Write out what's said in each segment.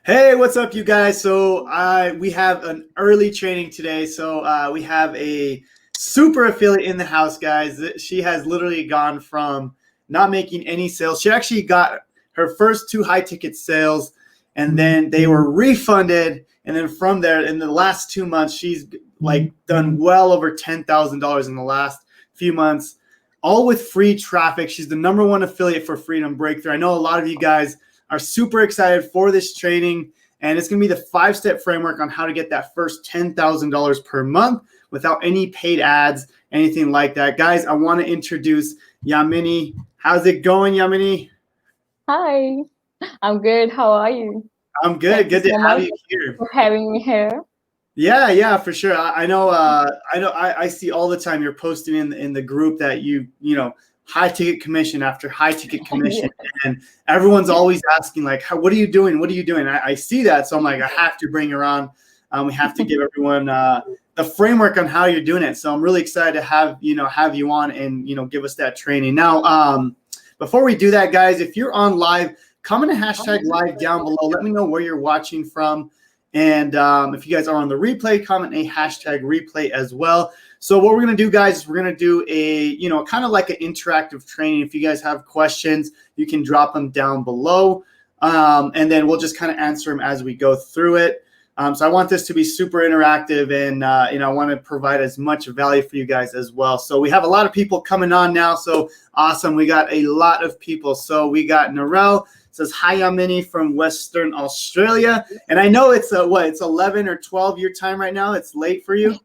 Hey, what's up, you guys? So we have an early training today. So we have a super affiliate in the house, guys. She has literally gone from not making any sales. She actually got her first two high ticket sales, and then they were refunded. And then from there, in the last 2 months, she's like done well over $10,000 in the last few months, all with free traffic. She's the #1 affiliate for Freedom Breakthrough. I know a lot of you guys are super excited for this training, and it's going to be the 5-step framework on how to get that first $10,000 per month without any paid ads, anything like that. Guys, I want to introduce Yamini. How's it going, Yamini? Hi, I'm good. How are you? I'm good. Thank you Good to so have much you here. for having me here. Yeah, for sure. I know. I see all the time you're posting in the group that you know, high ticket commission after high ticket commission, and everyone's always asking like, what are you doing? What are you doing? I see that, so I'm like, I have to bring her on. We have to give everyone the framework on how you're doing it. So I'm really excited to have you on and give us that training. Now, before we do that, guys, if you're on live, comment a hashtag live down below. Let me know where you're watching from. And if you guys are on the replay, comment a hashtag replay as well. So what we're going to do, guys, is we're going to do a, kind of like an interactive training. If you guys have questions, you can drop them down below. And then we'll just kind of answer them as we go through it. So I want this to be super interactive, and, I want to provide as much value for you guys as well. So we have a lot of people coming on now. So awesome. We got a lot of people. So we got Narelle. Says, hi, Yamini from Western Australia. And I know it's it's 11 or 12 your time right now. It's late for you.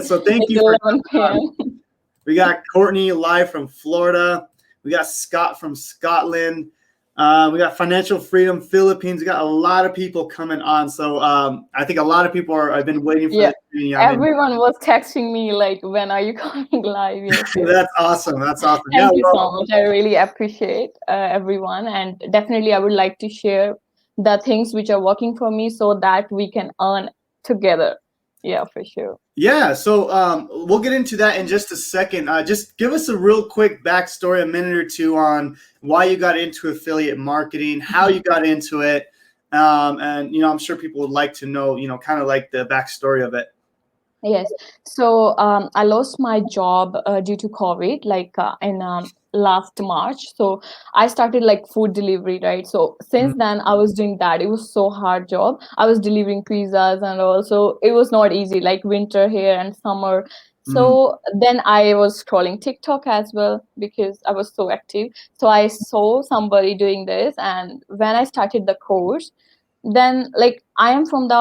So thank you for 11 p.m. We got Courtney live from Florida. We got Scott from Scotland. We got Financial Freedom Philippines. We got a lot of people coming on. So I think a lot of people I've been waiting for this training. Everyone was texting me like, when are you coming live? Yes. That's awesome. That's awesome. Thank you so much. I really appreciate everyone. And definitely I would like to share the things which are working for me so that we can earn together. Yeah, for sure. Yeah, so we'll get into that in just a second. Just give us a real quick backstory, a minute or two, on why you got into affiliate marketing, how you got into it, and I'm sure people would like to know, kind of like the backstory of it. Yes. So I lost my job due to COVID, like in last March. So I started like food delivery, right? So since then I was doing that. It was so hard job. I was delivering pizzas, and also it was not easy, like winter here and summer. So then I was scrolling TikTok as well because I was so active. So I saw somebody doing this, and when I started the course, then like I am from the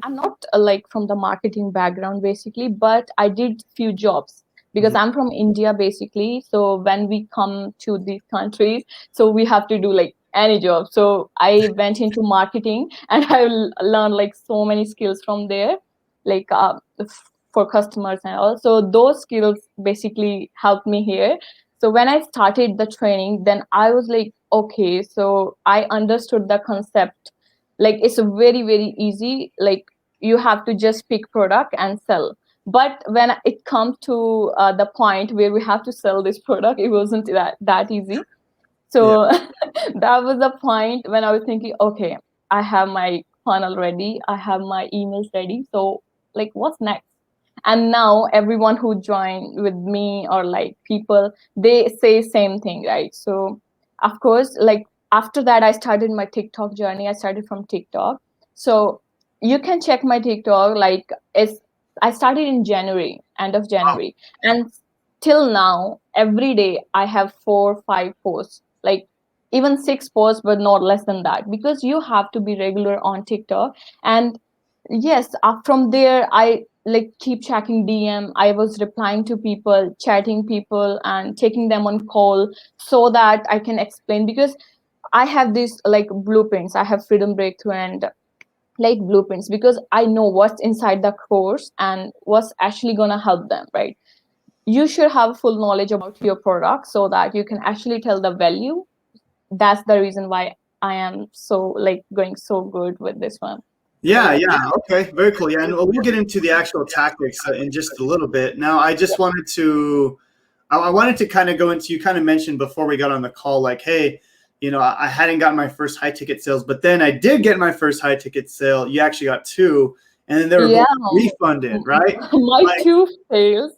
I'm not like from the marketing background basically, but I did few jobs because I'm from India basically. So when we come to these countries, so we have to do like any job. So I went into marketing and I learned like so many skills from there, like for customers, and also those skills basically helped me here. So when I started the training, then I was like, okay, so I understood the concept, like it's a very very easy, like you have to just pick product and sell. But when it comes to the point where we have to sell this product, it wasn't that easy. So that was the point when I was thinking, okay, I have my funnel ready, I have my emails ready, so like what's next? And now everyone who joined with me, or like people, they say same thing, right? So of course, like after that I started my TikTok journey. I started from TikTok. So you can check my TikTok, like I started in January, end of January, and till now every day I have 4 5 posts, like even 6 posts, but not less than that, because you have to be regular on TikTok. And yes, from there I like keep checking DM. I was replying to people, chatting people, and taking them on call so that I can explain, because I have these like blueprints. I have Freedom Breakthrough and like blueprints, because I know what's inside the course and what's actually gonna help them, right? You should have full knowledge about your product so that you can actually tell the value. That's the reason why I am so like going so good with this one. Yeah, okay, very cool. Yeah, and we'll get into the actual tactics in just a little bit. Now, I just wanted to, I wanted to kind of go into, you kind of mentioned before we got on the call, like, hey, I hadn't gotten my first high ticket sales, but then I did get my first high ticket sale. You actually got two, and then they were both refunded, right? My two sales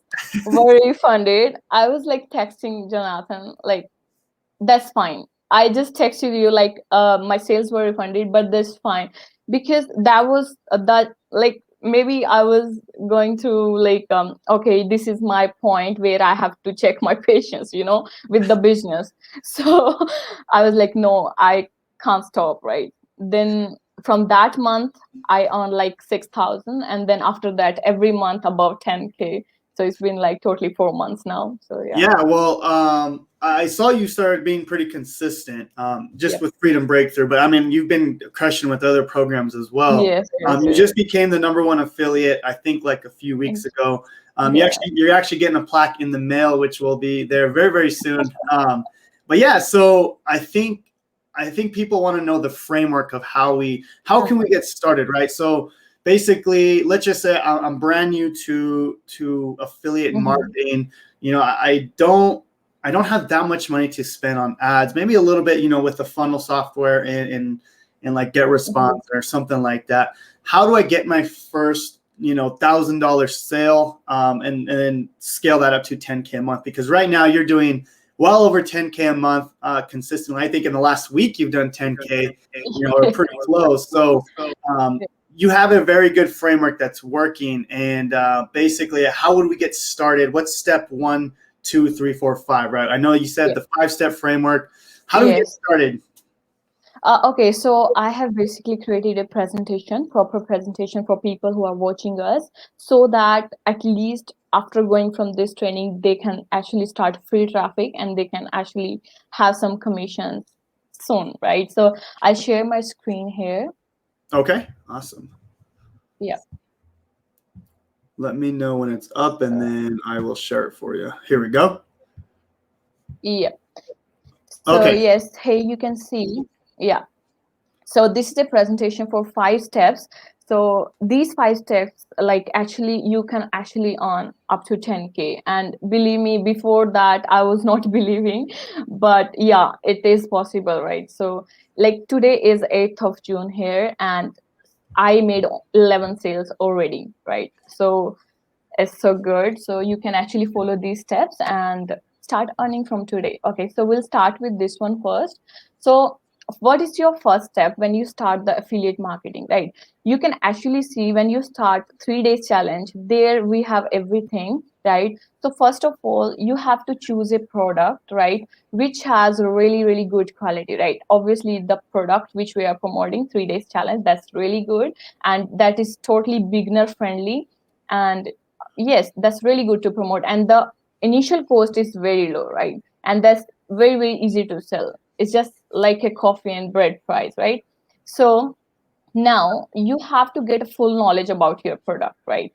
were refunded. I was like texting Jonathan, like, that's fine. I just texted you like my sales were refunded, but that's fine, because that was that, like, maybe I was going through like okay, this is my point where I have to check my patience, with the business. So I was like, no, I can't stop, right? Then from that month I earned like 6,000, and then after that every month above 10K. So it's been like totally 4 months now. So Yeah, well, I saw you started being pretty consistent, just with Freedom Breakthrough, but I mean, you've been crushing with other programs as well. Yes, You just became the #1 affiliate, I think, like a few weeks ago. You're actually getting a plaque in the mail, which will be there very, very soon. But yeah, so I think people want to know the framework of how can we get started, right? So basically, let's just say I'm brand new to affiliate marketing. I don't have that much money to spend on ads. Maybe a little bit, with the funnel software and like GetResponse or something like that. How do I get my first $1,000 sale and then scale that up to 10K a month? Because right now you're doing well over 10K a month consistently. I think in the last week you've done 10K, or pretty close. So you have a very good framework that's working. And basically, how would we get started? What's step 1, 2, 3, 4, 5, right? I know you said the 5-step framework. How do we get started? Okay, so I have basically created a proper presentation for people who are watching us, so that at least after going from this training, they can actually start free traffic and they can actually have some commissions soon, right? So I share my screen here. Okay, awesome. Yeah. Let me know when it's up and then I will share it for you. Here we go. Yeah. So yes, hey, you can see. Yeah. So this is a presentation for 5 steps. So these 5 steps, like, actually you can actually earn up to 10K. And believe me, before that I was not believing, but yeah, it is possible, right? So like today is 8th of June here, and I made 11 sales already, right? So it's so good. So you can actually follow these steps and start earning from today. Okay, so we'll start with this one first. So what is your first step when you start the affiliate marketing, right? You can actually see when you start 3 days challenge, there we have everything, right? So first of all, you have to choose a product, right, which has really, really good quality, right? Obviously the product which we are promoting, 3 days challenge, that's really good, and that is totally beginner friendly. And yes, that's really good to promote, and the initial cost is very low, right? And that's very, very easy to sell. It's just like a coffee and bread price, right? So now you have to get a full knowledge about your product, right?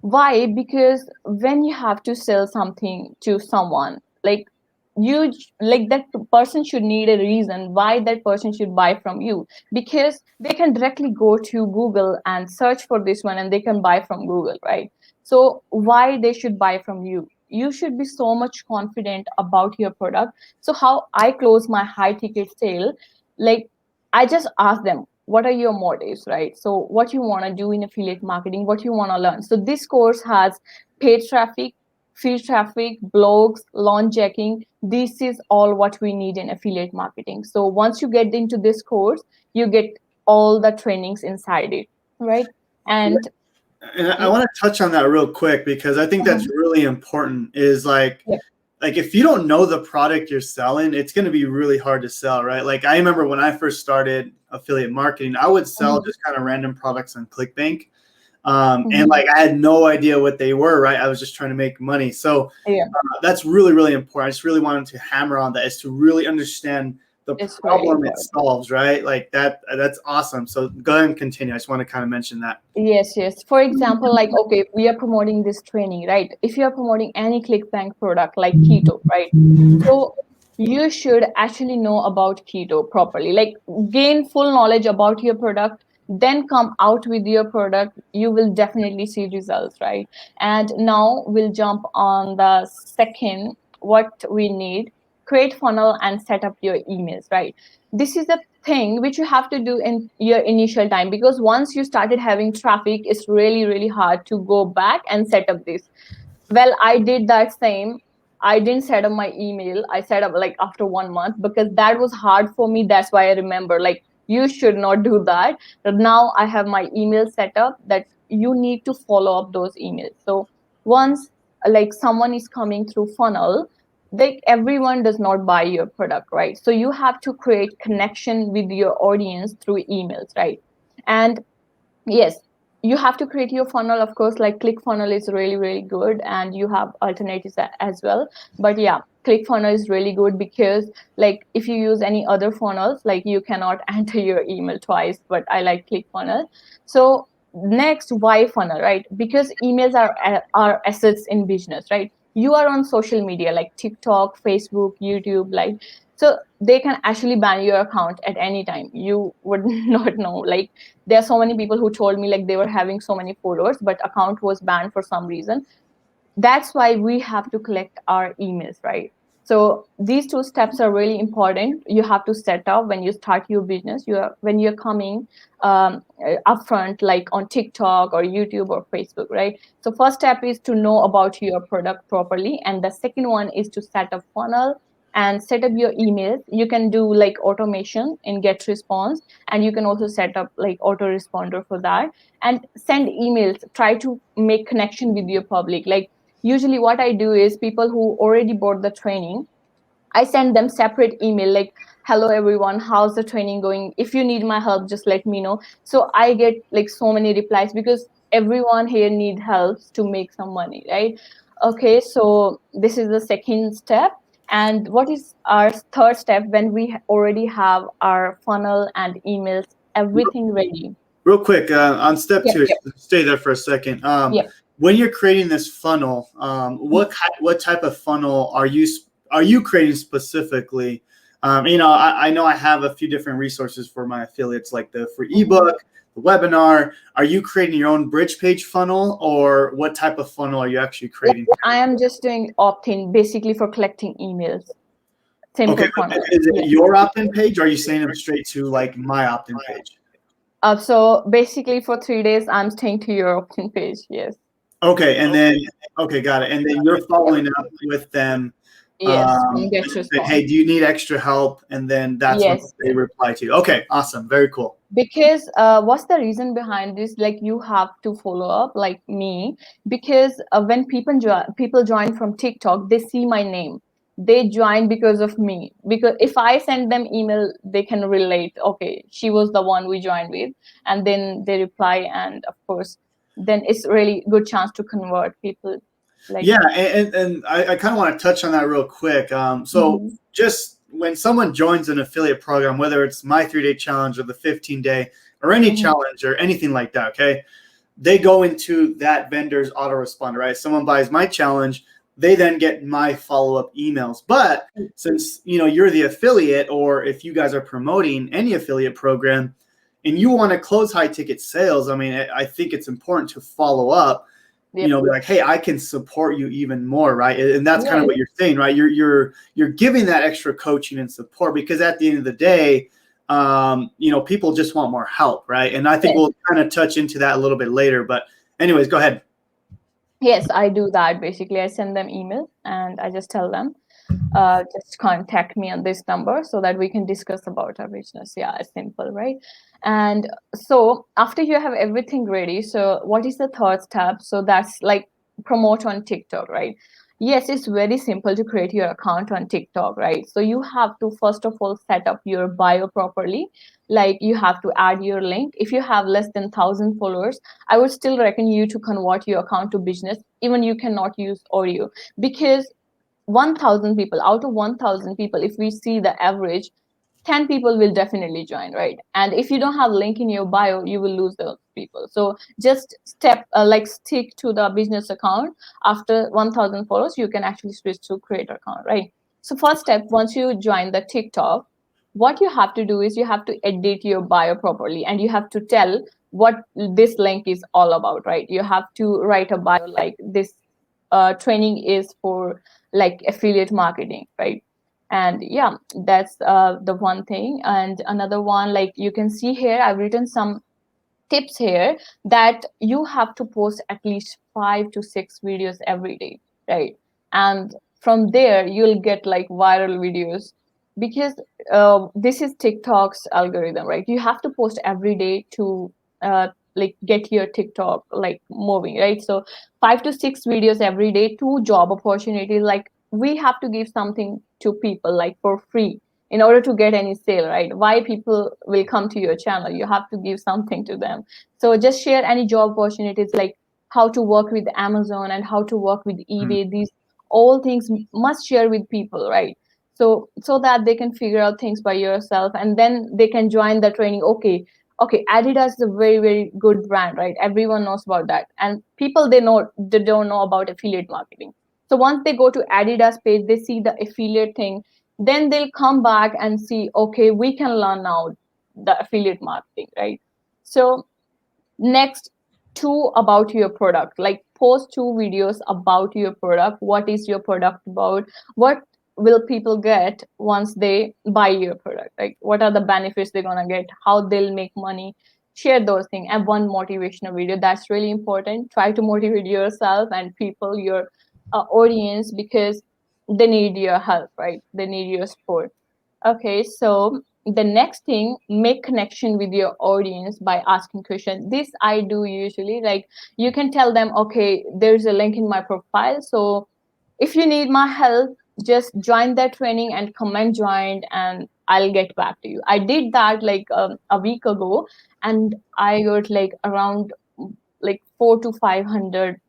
Why? Because when you have to sell something to someone, like, you, like, that person should need a reason why that person should buy from you, because they can directly go to Google and search for this one and they can buy from Google, right? So why they should buy from you? You should be so much confident about your product. So how I close my high ticket sale, like, I just ask them, what are your motives, right? So what you want to do in affiliate marketing, what you want to learn. So this course has paid traffic, free traffic, blogs, launch jacking. This is all what we need in affiliate marketing. So once you get into this course, you get all the trainings inside it, right? And I want to touch on that real quick, because I think that's really important. Is like if you don't know the product you're selling, it's going to be really hard to sell, right? Like, I remember when I first started affiliate marketing, I would sell just kind of random products on ClickBank. And like, I had no idea what they were, right? I was just trying to make money. So that's really, really important. I just really wanted to hammer on that, is to really understand the problem it solves, right? Like that's awesome. So go ahead and continue. I just want to kind of mention that. Yes. For example, like, okay, we are promoting this training, right? If you are promoting any ClickBank product like keto, right? So you should actually know about keto properly, like, gain full knowledge about your product, then come out with your product. You will definitely see results, right? And now we'll jump on the second, what we need, create funnel and set up your emails, right? This is the thing which you have to do in your initial time, because once you started having traffic, it's really, really hard to go back and set up this. Well, I did that same. I didn't set up my email. I set up like after 1 month, because that was hard for me. That's why I remember, like, you should not do that. But now I have my email set up, that you need to follow up those emails. So once like someone is coming through funnel, like everyone does not buy your product, right? So you have to create connection with your audience through emails, right? And yes, you have to create your funnel, of course. Like ClickFunnel is really, really good, and you have alternatives as well. But yeah, ClickFunnel is really good, because like if you use any other funnels, like you cannot enter your email twice. But I like ClickFunnel. So next, why funnel, right? Because emails are assets in business, right? You are on social media like TikTok, Facebook, YouTube, like, so they can actually ban your account at any time. You would not know. Like, there are so many people who told me like they were having so many followers, but account was banned for some reason. That's why we have to collect our emails, right? So these two steps are really important. You have to set up when you start your business. When you're coming upfront, like on TikTok or YouTube or Facebook, right? So first step is to know about your product properly, and the second one is to set up funnel and set up your emails. You can do like automation in GetResponse, and you can also set up like autoresponder for that, and send emails. Try to make connection with your public. Like, usually what I do is, people who already bought the training, I send them separate email like, hello everyone, how's the training going? If you need my help, just let me know. So I get like so many replies, because everyone here need help to make some money, right? Okay, so this is the second step. And what is our third step? When we already have our funnel and emails, everything ready. Real quick, on step Yep, two, yep, stay there for a second. yep. When you're creating this funnel, what type of funnel are you creating specifically? I know I have a few different resources for my affiliates, like the free ebook, the webinar. Are you creating your own bridge page funnel, or what type of funnel are you actually creating? I am just doing opt-in, basically for collecting emails. Simple Okay, funnel. is it Yeah. your opt-in page, or are you sending them straight to like my opt-in page? So basically for 3 days, I'm staying to your opt-in page. Yes. Okay, and then got it. And then you're following up with them. Yes. Say, hey, do you need extra help? And then that's what Yes. they reply to. Okay, awesome, very cool. Because what's the reason behind this? Like, you have to follow up, like me, because when people join from TikTok, they see my name. They join because of me. Because if I send them email, they can relate. Okay, she was the one we joined with, and then they reply, and of course, then it's really good chance to convert people. Like, Yeah, and I kind of want to touch on that real quick. So just when someone joins an affiliate program, whether it's my 3-day challenge or the 15-day or any challenge or anything like that, okay, they go into that vendor's autoresponder, right? Someone buys my challenge, they then get my follow-up emails. But since you're the affiliate, or if you guys are promoting any affiliate program and you want to close high ticket sales, I mean, I think it's important to follow up. Be like, hey, I can support you even more, right? And that's kind of what you're saying, right? You're giving that extra coaching and support, because at the end of the day, people just want more help, right? And I think we'll kind of touch into that a little bit later. But anyways, go ahead. Yes, I do that. Basically, I send them email and I just tell them, just contact me on this number so that we can discuss about our business. Yeah, it's simple, right? And so after you have everything ready, so what is the third step? So that's like promote on TikTok, right? Yes, it's very simple to create your account on TikTok, right? So you have to first of all set up your bio properly. Like, you have to add your link. If you have less than 1,000 followers, I would still recommend you to convert your account to business. Even you cannot use audio, because 1,000 people out of 1,000 people, if we see the average, 10 people will definitely join, right? And if you don't have link in your bio, you will lose those people. So just stick to the business account. After 1,000 followers, you can actually switch to creator account, right? So first step, once you join the TikTok, what you have to do is you have to edit your bio properly, and you have to tell what this link is all about, right? You have to write a bio like this. Training is for like affiliate marketing, right? And yeah, that's the one thing. And another one, like you can see here, I've written some tips here that you have to post at least 5 to 6 videos every day, right? And from there you'll get like viral videos, because this is TikTok's algorithm, right? You have to post every day to like get your TikTok like moving, right? So 5 to 6 videos every day, 2 job opportunities. Like we have to give something to people like for free in order to get any sale, right? Why people will come to your channel? You have to give something to them. So just share any job opportunities, like how to work with Amazon and how to work with Mm. eBay. These all things must share with people, right? So that they can figure out things by yourself, and then they can join the training. Okay, Adidas is a very, very good brand, right? Everyone knows about that, and people, they don't know about affiliate marketing. So once they go to Adidas page, they see the affiliate thing, then they'll come back and see, okay, we can learn now the affiliate marketing, right? So next, two about your product, like post 2 videos about your product. What is your product about? What will people get once they buy your product? Like what are the benefits they're gonna get, how they'll make money? Share those things. And one motivational video, that's really important. Try to motivate yourself and people, your audience, because they need your help, right? They need your support. Okay, so the next thing, make connection with your audience by asking questions. This I do usually. Like you can tell them, okay, there's a link in my profile, so if you need my help, just join that training and comment joined, and I'll get back to you. I did that like a week ago, and I got like around like 400 to 500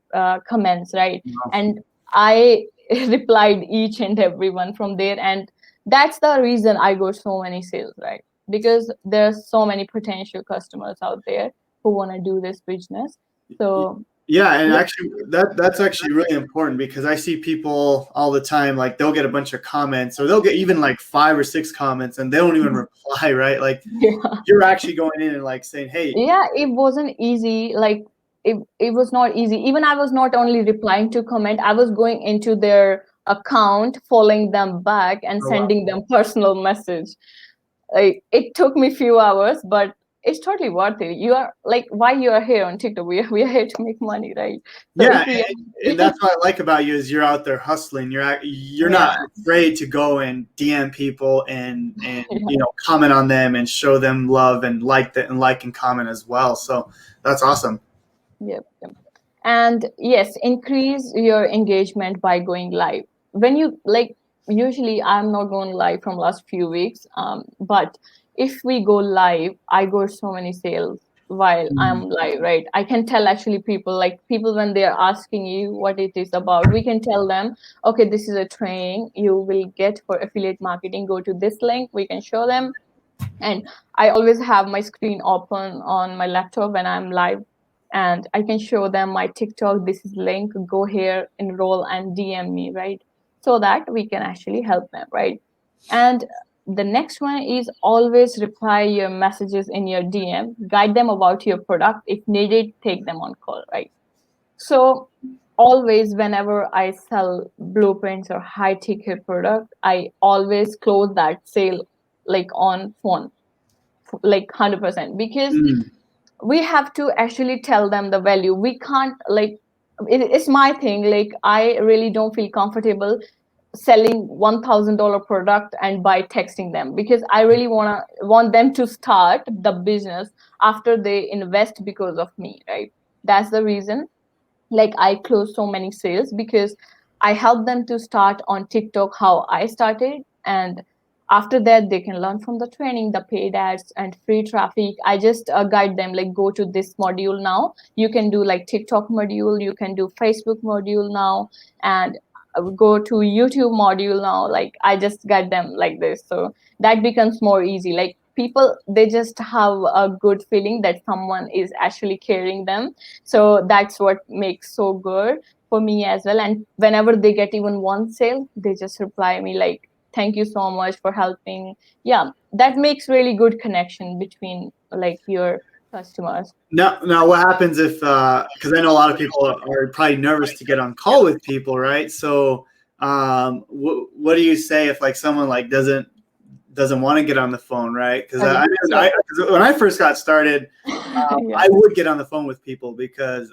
comments, right? Wow. And I replied each and every one from there, and that's the reason I got so many sales, right? Because there's so many potential customers out there who want to do this business. So Yeah, and yeah. actually that's actually really important, because I see people all the time, like they'll get a bunch of comments, or they'll get even like 5 or 6 comments, and they don't even reply, right? Like Yeah. you're actually going in and like saying, hey. Yeah, it wasn't easy. Like it was not easy. Even I was not only replying to comment, I was going into their account, following them back and Oh, wow. sending them personal message. Like it took me few hours, but it's totally worth it. You are like, why you are here on TikTok? We are here to make money, right? So Yeah, if we and that's what I like about you, is you're out there hustling. You're not yeah, afraid to go and DM people and yeah, comment on them and show them love and like that, and like and comment as well. So that's awesome. yep, yep. And yes, increase your engagement by going live. When you like, usually I'm not going live from last few weeks, but if we go live, I got so many sales while Mm. I'm live, right? I can tell actually people, like people when they're asking you what it is about, we can tell them, okay, this is a training you will get for affiliate marketing, go to this link. We can show them. And I always have my screen open on my laptop when I'm live, and I can show them my TikTok. This is link, go here, enroll, and DM me, right? So that we can actually help them, right? And the next one is always reply your messages in your DM, guide them about your product. If needed, take them on call, right? So always whenever I sell blueprints or high ticket product, I always close that sale like on phone, like 100%, because Mm. we have to actually tell them the value. We can't like, it's my thing, like I really don't feel comfortable selling $1,000 product and by texting them, because I really want them to start the business after they invest because of me, right? That's the reason, like I closed so many sales, because I helped them to start on TikTok how I started, and after that they can learn from the training, the paid ads and free traffic. I just guide them, like go to this module now, you can do like TikTok module, you can do Facebook module now, and go to YouTube module now. Like I just guide them like this, so that becomes more easy. Like people, they just have a good feeling that someone is actually caring them, so that's what makes so good for me as well. And whenever they get even one sale, they just reply me like, thank you so much for helping. Yeah, that makes really good connection between like your customers. Now, what happens if? Because I know a lot of people are probably nervous to get on call with people, right? So, what do you say if like someone like doesn't want to get on the phone, right? Because Okay. cause when I first got started, Yeah. I would get on the phone with people because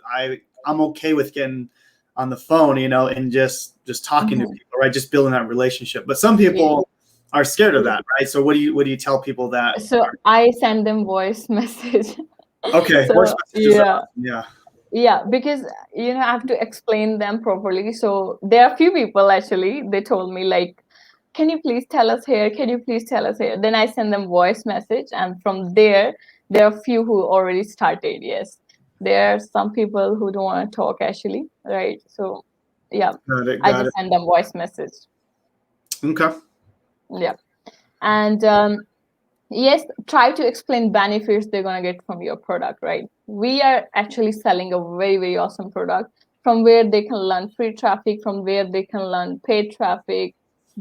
I'm okay with getting on the phone, you know, and just talking to people, right? Just building that relationship. But some people are scared of that, right? So what do you tell people that? So I send them voice message. Okay, voice So messages are yeah. awesome. Yeah. Yeah, because I have to explain them properly. So there are a few people actually, they told me like, can you please tell us here? Can you please tell us here? Then I send them voice message, and from there are a few who already started. Yes. There are some people who don't want to talk actually, right? So yeah, Got it. I Got just it. send them voice message. Okay. Yeah. And yes, try to explain benefits they're going to get from your product, right? We are actually selling a very, very awesome product from where they can learn free traffic, from where they can learn paid traffic,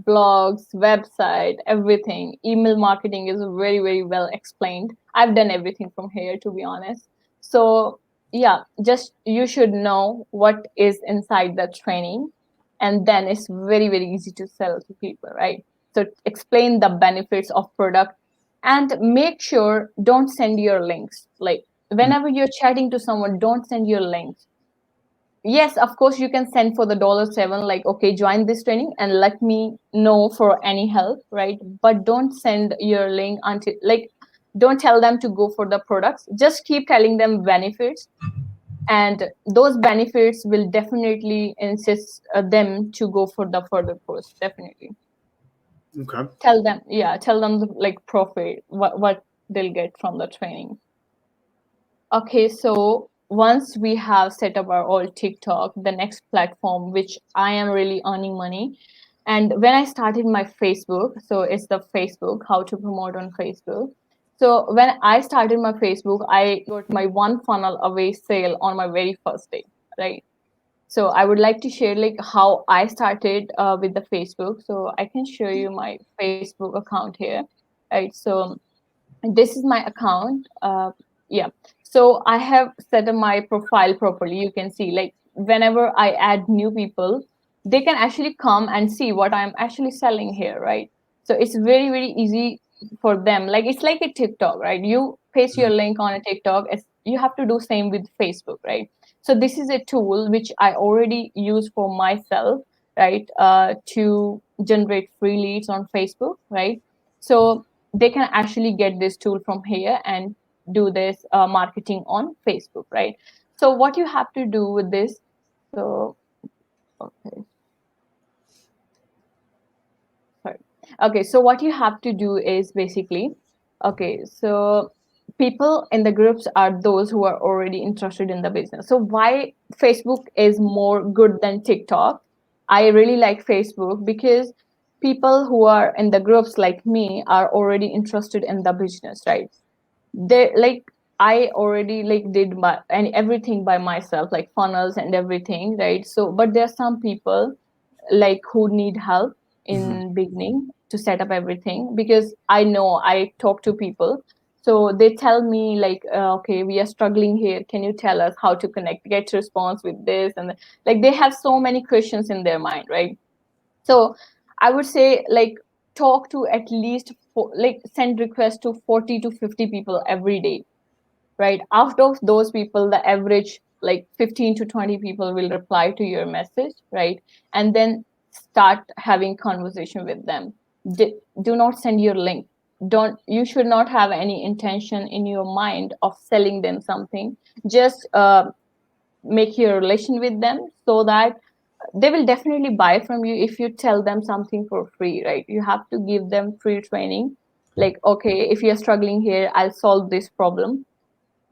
blogs, website, everything. Email marketing is very, very well explained. I've done everything from here, to be honest. So yeah, just you should know what is inside the training, and then it's very, very easy to sell to people, right? So explain the benefits of product, and make sure don't send your links. Like whenever you're chatting to someone, don't send your links. Yes, of course you can send for the $7, like, okay, join this training and let me know for any help, right? But don't send your link until, like, don't tell them to go for the products. Just keep telling them benefits, and those benefits will definitely insist them to go for the further course. Definitely Okay. tell them the, like, profit, what they'll get from the training. Okay, so once we have set up our all TikTok, the next platform which I am really earning money, and when I started my Facebook, so it's the Facebook, how to promote on Facebook. So when I started my Facebook, I got my one funnel away sale on my very first day, right? So I would like to share like how I started with the Facebook. So I can show you my Facebook account here, right? So this is my account. Yeah. So I have set up my profile properly. You can see like whenever I add new people, they can actually come and see what I'm actually selling here, right? So it's very, very easy for them. Like it's like a TikTok, right? You paste your link on a TikTok. You have to do same with Facebook, right? So this is a tool which I already use for myself, right? To generate free leads on Facebook, right? So they can actually get this tool from here and do this marketing on Facebook, right? So what you have to do with this, so okay, sorry. Okay, so what you have to do is basically, okay, so people in the groups are those who are already interested in the business. So why Facebook is more good than TikTok? I really like Facebook because people who are in the groups like me are already interested in the business, right? They like, I already like did my and everything by myself, like funnels and everything, right? So but there are some people like who need help in beginning to set up everything, because I know I talk to people, so they tell me like, okay, we are struggling here, can you tell us how to connect get response with this, and like they have so many questions in their mind, right? So I would say like talk to at least like send requests to 40 to 50 people every day, right? Out of those people, the average like 15 to 20 people will reply to your message, right? And then start having conversation with them. Do not send your link. Don't, you should not have any intention in your mind of selling them something. Just make your relation with them, so that they will definitely buy from you if you tell them something for free, right? You have to give them free training, like, okay, if you're struggling here, I'll solve this problem.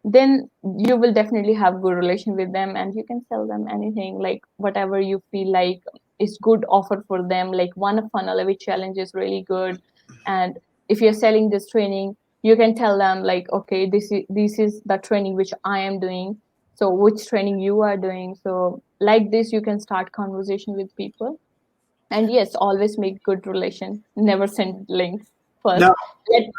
Then you will definitely have good relation with them, and you can sell them anything, like whatever you feel like is good offer for them. Like one funnel away challenge is really good, and if you're selling this training, you can tell them like, okay, this is the training which I am doing, so which training you are doing. So like this you can start conversation with people. And yes, always make good relation, never send links first. Now,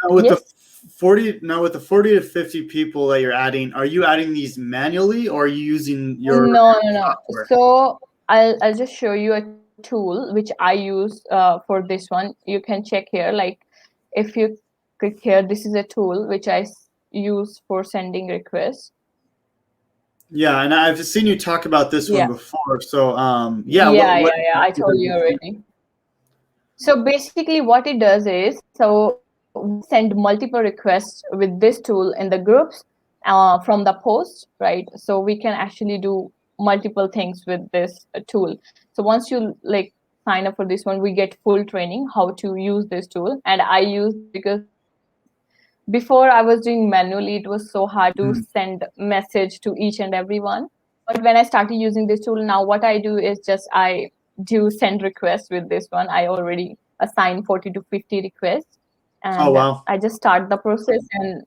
with the Yes. 40 to 50 people that you're adding, are you adding these manually or are you using your No, no, no. software? So I'll just show you a tool which I use for this one. You can check here. Like if you click here, this is a tool which I use for sending requests. Yeah, and I've seen you talk about this one before. So yeah, I told you already. So basically what it does is, so we send multiple requests with this tool in the groups from the post, right? So we can actually do multiple things with this tool. So once you like sign up for this one, we get full training how to use this tool. And I use because before I was doing manually, it was so hard to send message to each and everyone. But when I started using this tool, now what I do is just I do send requests with this one. I already assign 40 to 50 requests, and I just start the process. And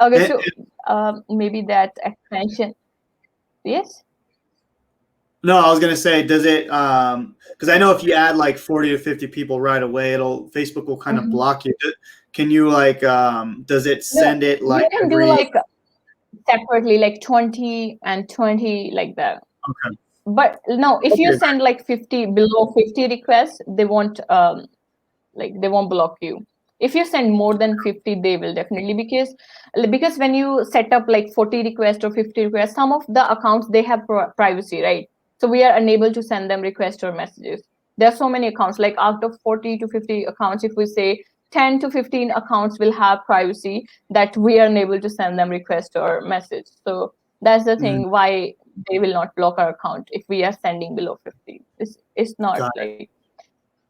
okay, so maybe that extension, yes. No, I was gonna say, does it? Because I know if you add like 40 to 50 people right away, Facebook will kind of block you. Can you like? Does it send it like? You can do like separately, like 20 and 20, like that. Okay. But no, if you send like 50 below 50 requests, they won't they won't block you. If you send more than 50, they will definitely, because when you set up like 40 requests or 50 requests, some of the accounts, they have privacy, right? So we are unable to send them requests or messages. There are so many accounts, like out of 40 to 50 accounts, if we say 10 to 15 accounts will have privacy, that we are unable to send them request or message. So that's the thing why they will not block our account if we are sending below 50. It's not like.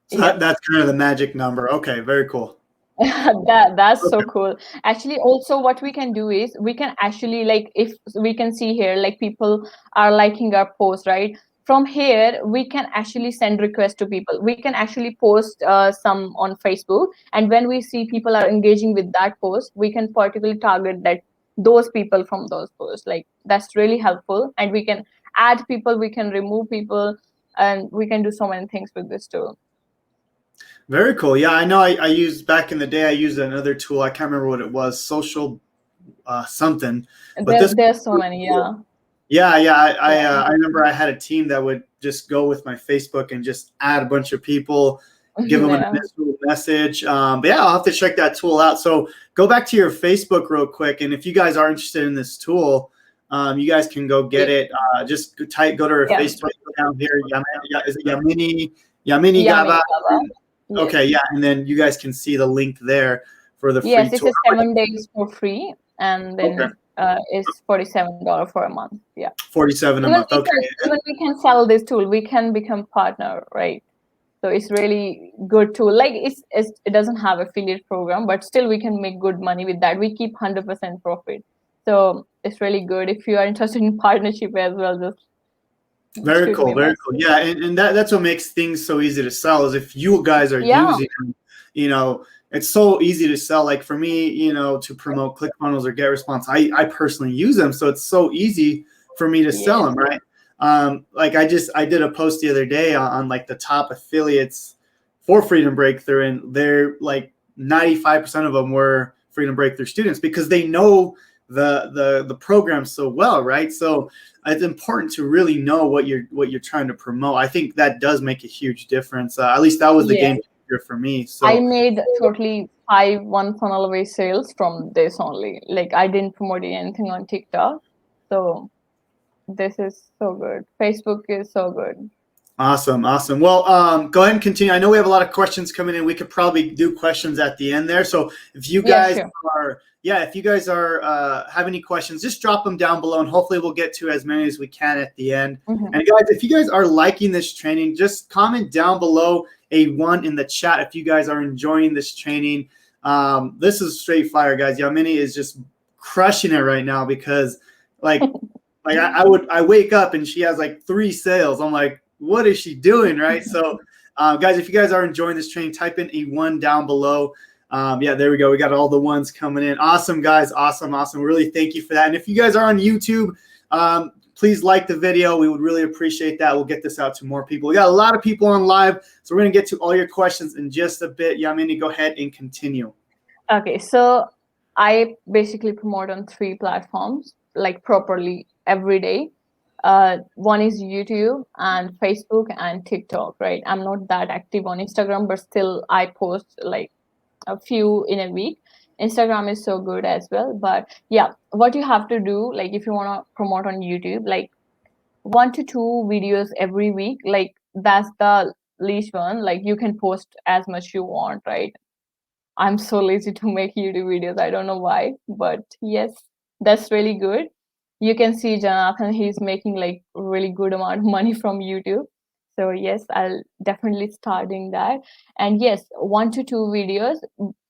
So that's kind of the magic number. Okay, very cool. That's so cool. Actually, also what we can do is we can actually, like, if we can see here, like people are liking our post, right? From here, we can actually send requests to people. We can actually post some on Facebook, and when we see people are engaging with that post, we can particularly target those people from those posts. Like, that's really helpful, and we can add people, we can remove people, and we can do so many things with this tool. Very cool. Yeah, I know. I used back in the day. I used another tool. I can't remember what it was. Social something. But there's so many. Yeah. Yeah. I remember I had a team that would just go with my Facebook and just add a bunch of people, give them an initial message. But yeah, I'll have to check that tool out. So go back to your Facebook real quick, and if you guys are interested in this tool, you guys can go get it. Just go to her Facebook down here. Is it Yamini Gaba? Okay, yeah, and then you guys can see the link there for the free tool. Yes, it's 7 days for free, and then it's $47 for a month. Yeah, 47 a month. Okay. Even we can sell this tool, we can become partner, right? So it's really good tool. Like it doesn't have affiliate program, but still we can make good money with that. We keep 100% profit. So it's really good. If you are interested in partnership as well, just very cool. Yeah, and that's what makes things so easy to sell, is if you guys are using them, it's so easy to sell. Like for me, to promote ClickFunnels or GetResponse, I personally use them, so it's so easy for me to sell them, right? Like I did a post the other day on like the top affiliates for Freedom Breakthrough, and they're like 95% of them were Freedom Breakthrough students because they know the program so well, right? So it's important to really know what you're trying to promote. I think that does make a huge difference. At least that was the game changer for me. So I made totally 5 one funnel away sales from this only. Like I didn't promote anything on TikTok. So this is so good. Facebook is so good. Awesome. Well, go ahead and continue. I know we have a lot of questions coming in. We could probably do questions at the end there. So if you guys have any questions, just drop them down below, and hopefully we'll get to as many as we can at the end. And guys, if you guys are liking this training, just comment down below a 1 in the chat if you guys are enjoying this training. This is straight fire, guys. Yamini is just crushing it right now because like I wake up and she has like 3 sales. I'm like, what is she doing, right? So guys, if you guys are enjoying this training, type in a 1 down below. Yeah, there we go. We got all the ones coming in. Awesome, guys. Awesome. Really thank you for that. And if you guys are on YouTube, please like the video. We would really appreciate that. We'll get this out to more people. We got a lot of people on live, so we're going to get to all your questions in just a bit. Yamini, go ahead and continue. Okay, so I basically promote on 3 platforms, like properly every day. One is YouTube and Facebook and TikTok, right? I'm not that active on Instagram, but still I post like a few in a week. Instagram is so good as well. But yeah, what you have to do, like if you want to promote on YouTube, like 1 to 2 videos every week, like that's the least one. Like you can post as much you want, right? I'm so lazy to make YouTube videos. I don't know why, but yes, that's really good. You can see Jonathan, he's making like really good amount of money from YouTube. So yes, I'll definitely start doing that. And yes, 1 to 2 videos.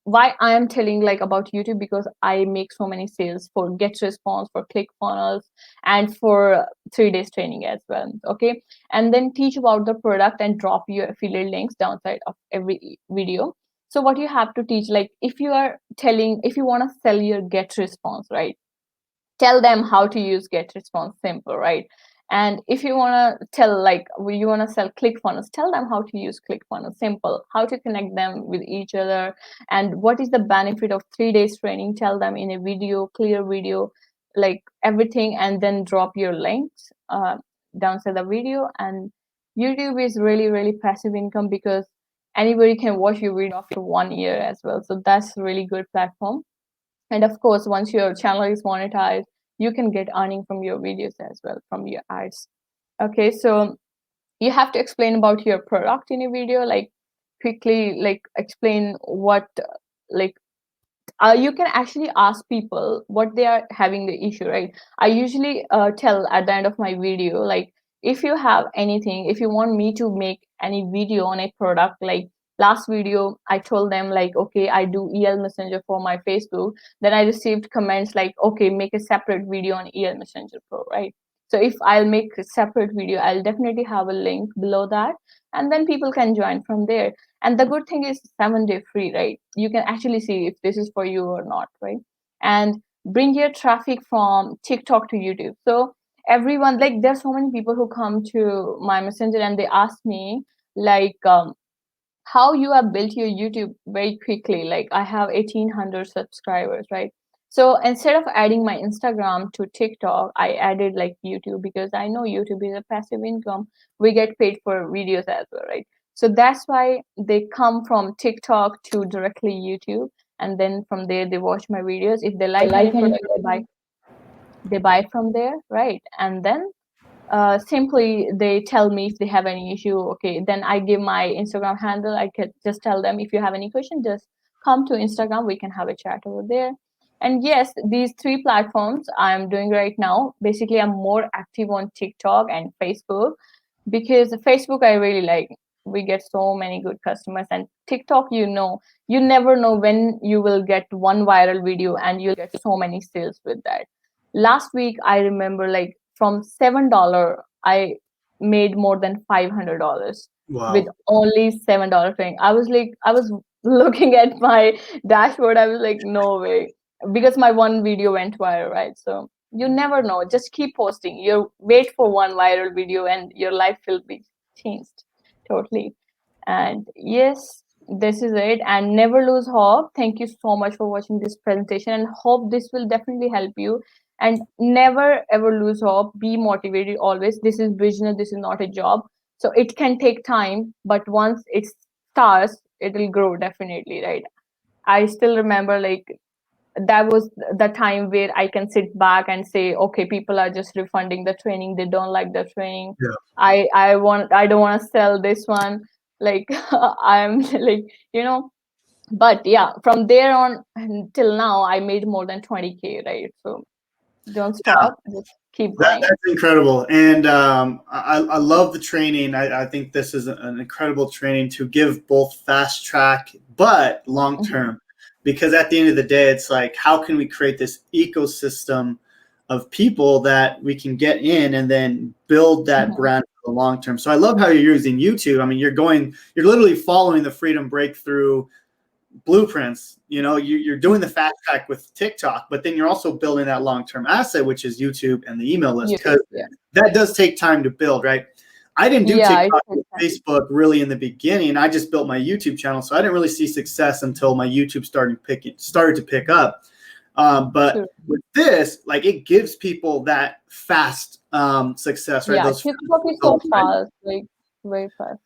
Why I am telling like about YouTube, because I make so many sales for GetResponse, for ClickFunnels, and for 3 days training as well. Okay, and then teach about the product and drop your affiliate links downside of every video. So what you have to teach, like if you are telling, if you want to sell your get response, right, tell them how to use get response simple, right? And if you want to tell, like you want to sell ClickFunnels, tell them how to use ClickFunnels simple, how to connect them with each other, and what is the benefit of 3 days training, tell them in a video, clear video, like everything, and then drop your links downside the video. And YouTube is really really passive income, because anybody can watch your video after 1 year as well, so that's a really good platform. And of course, once your channel is monetized, you can get earning from your videos as well, from your ads. Okay, so you have to explain about your product in a video, like quickly, like explain what, like you can actually ask people what they are having the issue, right? I usually tell at the end of my video, like if you have anything, if you want me to make any video on a product, like last video I told them like, okay, I do Messenger for my Facebook. Then I received comments like, okay, make a separate video on Messenger Pro, right? So if I'll make a separate video, I'll definitely have a link below that, and then people can join from there. And the good thing is 7 day free, right? You can actually see if this is for you or not, right? And bring your traffic from TikTok to YouTube. So everyone, like there's so many people who come to my messenger and they ask me like, how you have built your YouTube very quickly. Like I have 1800 subscribers, right? So instead of adding my Instagram to TikTok, I added like YouTube, because I know YouTube is a passive income. We get paid for videos as well, right? So that's why they come from TikTok to directly YouTube, and then from there they watch my videos. If they like any product, they buy from there, right? And then simply they tell me if they have any issue. Okay, then I give my Instagram handle. I could just tell them, if you have any question, just come to Instagram, we can have a chat over there. And yes, these 3 platforms I'm doing right now, basically I'm more active on TikTok and Facebook, because Facebook I really like, we get so many good customers. And TikTok, you know, you never know when you will get one viral video and you'll get so many sales with that. Last week I remember, like from $7 I made more than $500 with Wow. only $7 thing. I was like, I was looking at my dashboard, I was like, no way, because my one video went viral, right? So you never know, just keep posting, you wait for one viral video and your life will be changed totally. And yes, this is it. And never lose hope. Thank you so much for watching this presentation, and hope this will definitely help you. And never ever lose hope, be motivated always. This is business, this is not a job, so it can take time, but once it starts, it will grow definitely, right? I still remember, like that was the time where I can sit back and say, okay, people are just refunding the training, they don't like the training. Yeah. I don't want to sell this one, like I'm like, you know. But yeah, from there on until now I made more than 20K, right? So don't Yeah. stop, just keep going. That's incredible. And I love the training. I think this is an incredible training to give both fast track, but long term. Because at the end of the day, it's like, how can we create this ecosystem of people that we can get in and then build that brand for the long term? So I love how you're using YouTube. I mean, you're literally following the Freedom Breakthrough blueprints. You know, you're doing the fast track with TikTok, but then you're also building that long-term asset, which is YouTube and the email list, because that does take time to build, right? I didn't do TikTok and Facebook really in the beginning. I just built my YouTube channel, so I didn't really see success until my YouTube started to pick up. But True. with this, like it gives people that fast success, right? Yeah, Those fast TikTok is so results, right? fast, like very fast.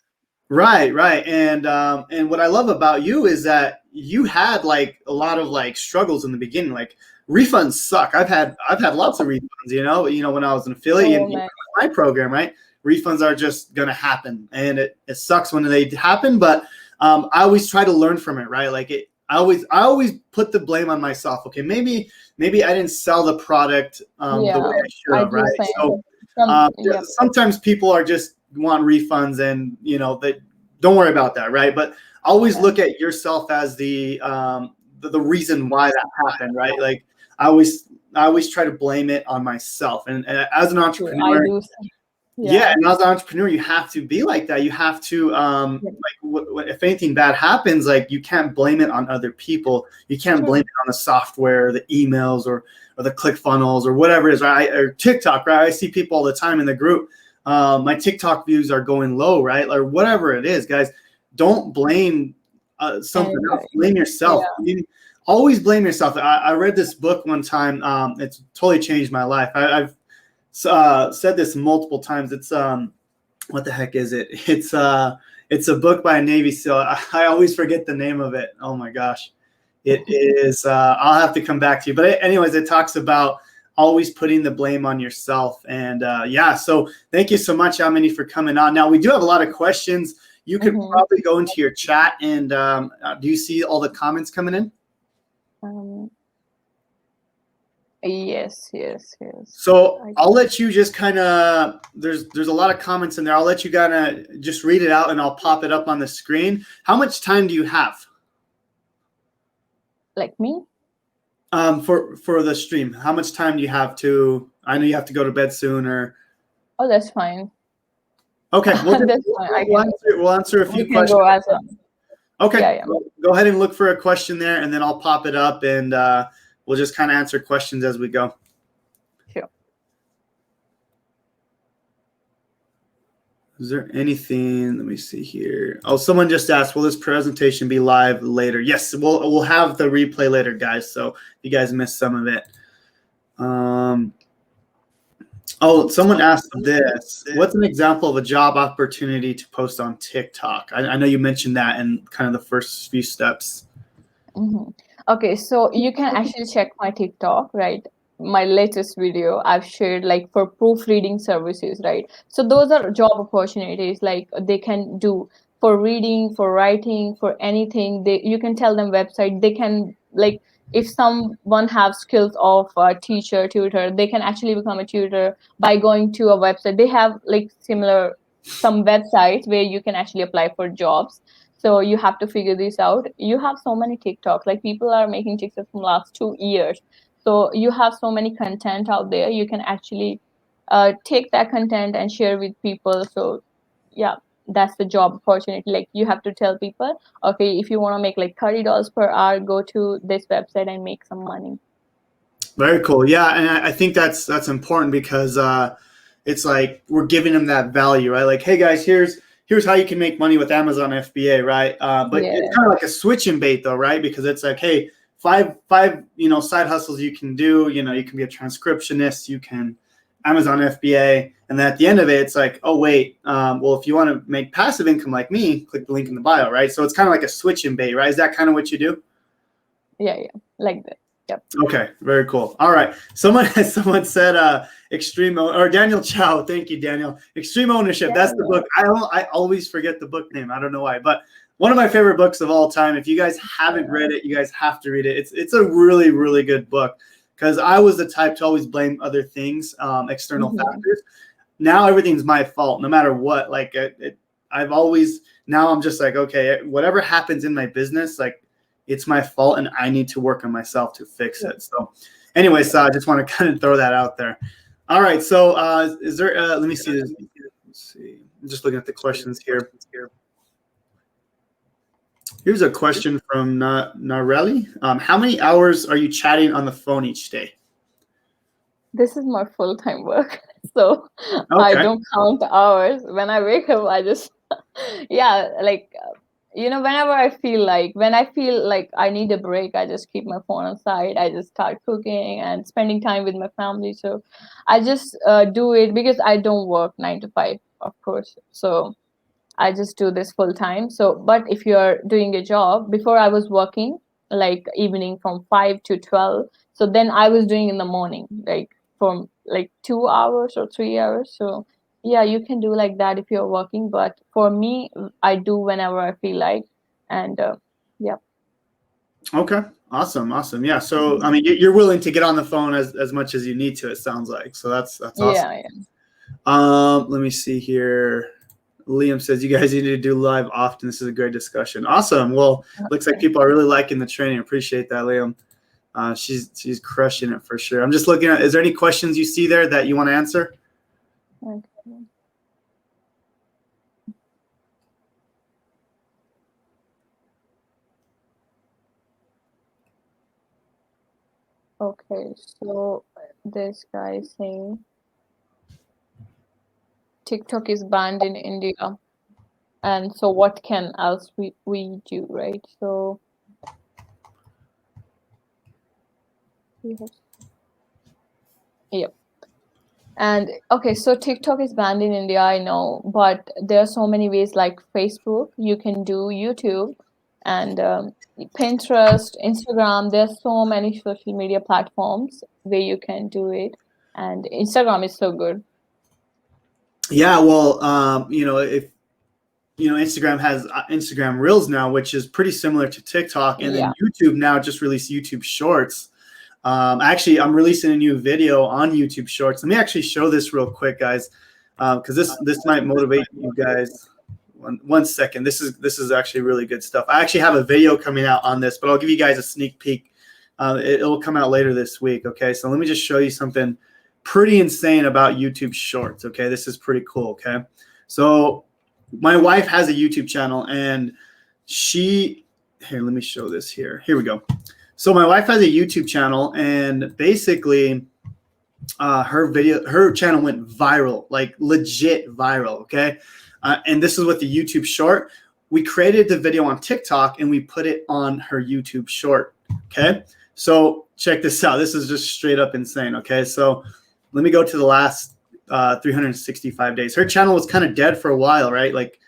Right. And what I love about you is that you had like a lot of like struggles in the beginning. Like refunds suck. I've had lots of refunds, when I was an affiliate Oh in man. my program, right? Refunds are just gonna happen. And it sucks when they happen, but I always try to learn from it, right? Like I always put the blame on myself. Okay, maybe I didn't sell the product the way Yeah, I should I have, do right? same. So Yeah, sometimes people are just want refunds and they don't worry about that, right? But always yeah. look at yourself as the reason why that happened, right? Like I always try to blame it on myself, and as an True. I entrepreneur, do same. yeah, Yeah. and as an entrepreneur, you have to be like that. You have to Yeah. like if anything bad happens, like you can't blame it on other people. You can't blame True. it on the software, the emails, or the ClickFunnels, or whatever it is, right? Or TikTok, right? I see people all the time in the group. My TikTok views are going low, right? Or whatever it is, guys. Don't blame something else. Anyway. Blame yourself. Yeah. Always blame yourself. I read this book one time. It's totally changed my life. I've said this multiple times. It's what the heck is it? It's a book by a Navy SEAL. I always forget the name of it. Oh my gosh, it is. I'll have to come back to you. But anyways, it talks about always putting the blame on yourself. And yeah, so thank you so much, Yamini, for coming on. Now we do have a lot of questions. You could probably go into your chat and do you see all the comments coming in? Yes. So I'll let you just kind of, there's a lot of comments in there. I'll let you kind of just read it out and I'll pop it up on the screen. How much time do you have? Like me? For the stream, how much time do you have to, I know you have to go to bed soon or. Oh, that's fine. Okay. We'll answer a few questions. Go as well. Okay. Yeah. Go ahead and look for a question there and then I'll pop it up and we'll just kind of answer questions as we go. Sure. Is there anything? Let me see here. Oh, someone just asked, will this presentation be live later? Yes, we'll have the replay later, guys. So if you guys missed some of it. Oh, someone asked this. What's an example of a job opportunity to post on TikTok? I know you mentioned that in kind of the first few steps. Okay, so you can actually check my TikTok, right? My latest video I've shared like for proofreading services, right? So those are job opportunities like they can do for reading, for writing, for anything. You can tell them website. They can like if someone have skills of a teacher, tutor, they can actually become a tutor by going to a website. They have like some websites where you can actually apply for jobs. So you have to figure this out. You have so many TikToks, like people are making TikToks from last 2 years. So you have so many content out there. You can actually take that content and share with people. So yeah, that's the job opportunity. Like you have to tell people, okay, if you want to make like $30 per hour, go to this website and make some money. Very cool. Yeah, and I think that's important because it's like we're giving them that value, right? Like, hey guys, here's how you can make money with Amazon FBA, right? But it's kind of like a switch and bait though, right? Because it's like, hey, five side hustles you can do. You can be a transcriptionist, you can Amazon FBA, and then at the end of it, it's like, oh wait, well if you want to make passive income like me, click the link in the bio, right? So it's kind of like a switch and bait, right? Is that kind of what you do? Yeah, like that. Yep. Okay, very cool. All right. Someone said extreme or Daniel Chow. Thank you, Daniel. Extreme Ownership. That's the book. I always forget the book name. I don't know why, but one of my favorite books of all time. If you guys haven't read it, you guys have to read it. It's a really, really good book because I was the type to always blame other things, external factors. Now everything's my fault, no matter what. Like I've always, now I'm just like, okay, whatever happens in my business, like it's my fault and I need to work on myself to fix it. So anyways, I just want to kind of throw that out there. All right. So is there, let me see. Let's see. I'm just looking at the questions here. Here's a question from Narelli. How many hours are you chatting on the phone each day? This is my full-time work. So I don't count hours. When I wake up, I just, yeah, like whenever when I feel like I need a break, I just keep my phone aside. I just start cooking and spending time with my family. So I just do it because I don't work 9 to 5, of course. So I just do this full time. So, but if you're doing a job, before I was working like evening from 5 to 12. So then I was doing in the morning, like from like 2 hours or 3 hours. So yeah, you can do like that if you're working. But for me, I do whenever I feel like, and yeah, Okay. Awesome. Awesome. Yeah. So, I mean, you're willing to get on the phone as much as you need to, it sounds like. So that's awesome. yeah, yeah. Let me see here. Liam says you guys need to do live often. This is a great discussion. Awesome. Well, looks like Okay. people are really liking the training. Appreciate that, Liam. She's crushing it for sure. I'm just looking at, is there any questions you see there that you want to answer? Okay. Okay, so this guy is saying TikTok is banned in India. And so what can else we do, right? So we have, yep. And okay, so TikTok is banned in India, I know, but there are so many ways like Facebook, you can do YouTube, and Pinterest, Instagram. There's so many social media platforms where you can do it, and Instagram is so good. Yeah. Well, if Instagram has Instagram Reels now, which is pretty similar to TikTok, and then Yeah. YouTube now just released YouTube Shorts. Actually, I'm releasing a new video on YouTube Shorts. Let me actually show this real quick, guys, because this might motivate you guys. One second. This is actually really good stuff. I actually have a video coming out on this, but I'll give you guys a sneak peek. It'll come out later this week. Okay, so let me just show you something pretty insane about YouTube Shorts. Okay, this is pretty cool. Okay, so my wife has a YouTube channel, and here, let me show this here. Here we go. So my wife has a YouTube channel, and basically her channel went viral, like legit viral. Okay. And this is with the YouTube short. We created the video on TikTok and we put it on her YouTube short. Okay. So check this out. This is just straight up insane. Okay. So let me go to the last 365 days. Her channel was kind of dead for a while, right? Like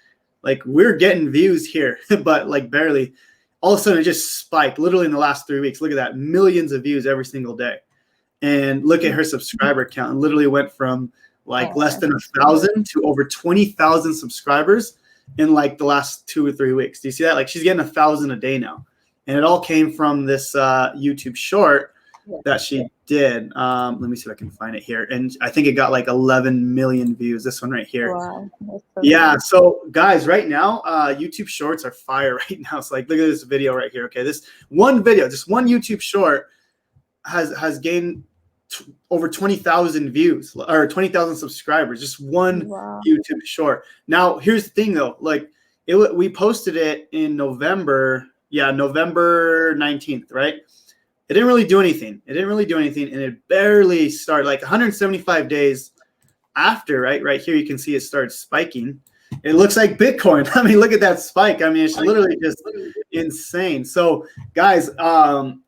we're getting views here, but like barely. All of a sudden it just spiked literally in the last 3 weeks. Look at that. Millions of views every single day. And look at her subscriber count. It literally went from like less than 1,000 to over 20,000 subscribers in like the last 2 or 3 weeks. Do you see that? Like she's getting 1,000 a day now. And it all came from this YouTube short that she did. Let me see if I can find it here. And I think it got like 11 million views. This one right here. Wow. Yeah. So guys, right now, YouTube shorts are fire right now. So like, look at this video right here. Okay. This one video, just one YouTube short has gained over 20,000 views or 20,000 subscribers. Just one YouTube short. Now, here's the thing though. Like we posted it in November. Yeah. November 19th, right? It didn't really do anything. And it barely started, like 175 days after, right? Right here, you can see it started spiking. It looks like Bitcoin. I mean, look at that spike. I mean, it's literally just insane. So guys, I'm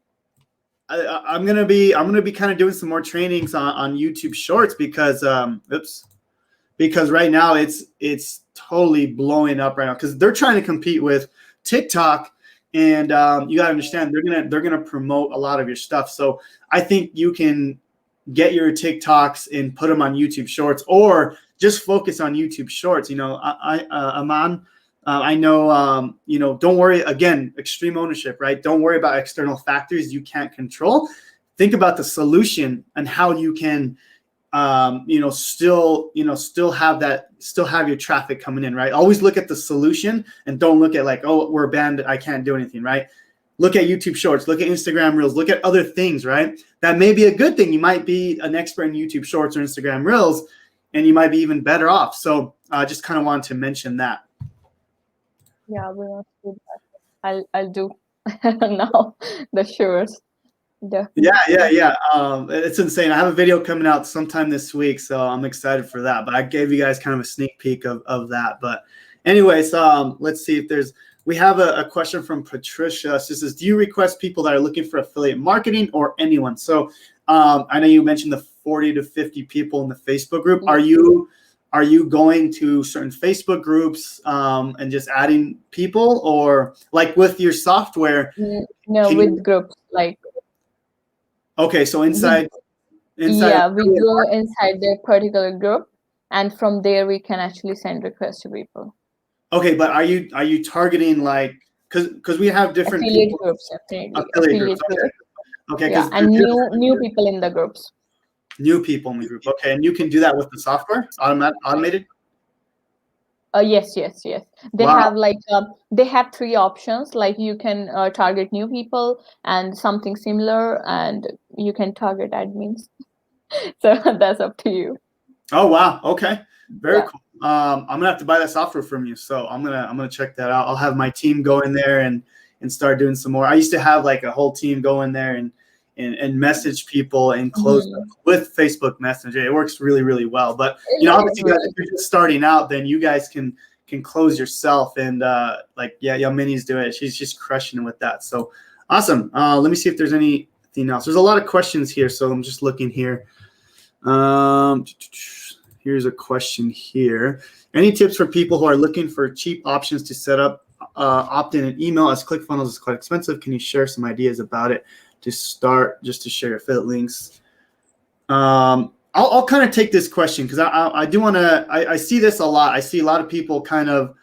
gonna be kind of doing some more trainings on YouTube Shorts because because right now it's totally blowing up right now because they're trying to compete with TikTok. And you got to understand, they're gonna promote a lot of your stuff. So I think you can get your TikToks and put them on YouTube Shorts, or just focus on YouTube Shorts. Aman, I know, don't worry. Again, extreme ownership, right? Don't worry about external factors you can't control. Think about the solution and how you can, still have your traffic coming in, right? Always look at the solution and don't look at like, oh, we're banned, I can't do anything, right? Look at YouTube Shorts, look at Instagram Reels, look at other things, right? That may be a good thing. You might be an expert in YouTube Shorts or Instagram Reels, and you might be even better off. So I just kind of wanted to mention that. Yeah, we must do that. I'll do now the shorts. Yeah. It's insane. I have a video coming out sometime this week, so I'm excited for that. But I gave you guys kind of a sneak peek of that. But anyways, let's see if there's we have a question from Patricia. She says, do you request people that are looking for affiliate marketing or anyone? So I know you mentioned the 40 to 50 people in the Facebook group. Are you going to certain Facebook groups and just adding people, or like with your software? No, with groups, like. Okay, so inside. Yeah, we go inside the particular group, and from there we can actually send requests to people. Okay, but are you targeting like, because we have different affiliate people, groups, definitely. affiliate groups. Okay, yeah, and new people in the groups. New people in the group. Okay, and you can do that with the software, automated. Yes. They have like they have 3 options. Like you can target new people and something similar, and you can target admins. So that's up to you. Oh wow. Okay. Very cool. I'm gonna have to buy that software from you, so I'm gonna check that out. I'll have my team go in there and start doing some more. I used to have like a whole team go in there and message people and close with Facebook Messenger. It works really, really well. But obviously, guys, if you're just starting out, then you guys can close yourself. And Minnie's doing it. She's just crushing it with that. So awesome. Let me see if there's anything else. There's a lot of questions here, so I'm just looking here. Here's a question here. Any tips for people who are looking for cheap options to set up opt-in and email, as ClickFunnels is quite expensive? Can you share some ideas about it to start, just to share affiliate links? I'll kind of take this question because I do want to. I see this a lot. I see a lot of people kind of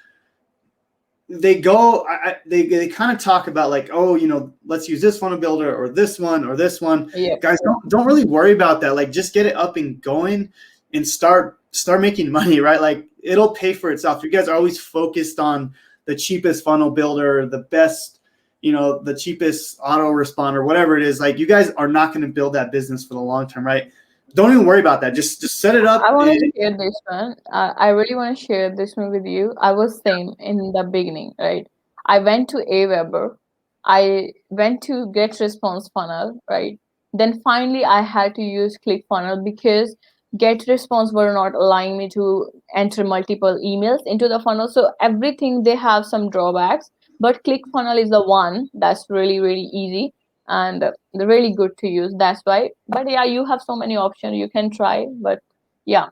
they kind of talk about like, oh, let's use this funnel builder or this one or this one. Yeah. Guys, don't really worry about that. Like, just get it up and going and start making money, right? Like, it'll pay for itself. You guys are always focused on the cheapest funnel builder, the best, the cheapest autoresponder, whatever it is. Like, you guys are not going to build that business for the long term, right? Don't even worry about that. Just set it up. I want to share this one. I really want to share this one with you. I was same in the beginning, right? I went to AWeber. I went to GetResponse funnel, right? Then finally I had to use ClickFunnels because GetResponse were not allowing me to enter multiple emails into the funnel. So everything, they have some drawbacks, but ClickFunnels is the one that's really, really easy and they're really good to use. That's why. But yeah, you have so many options you can try. But yeah,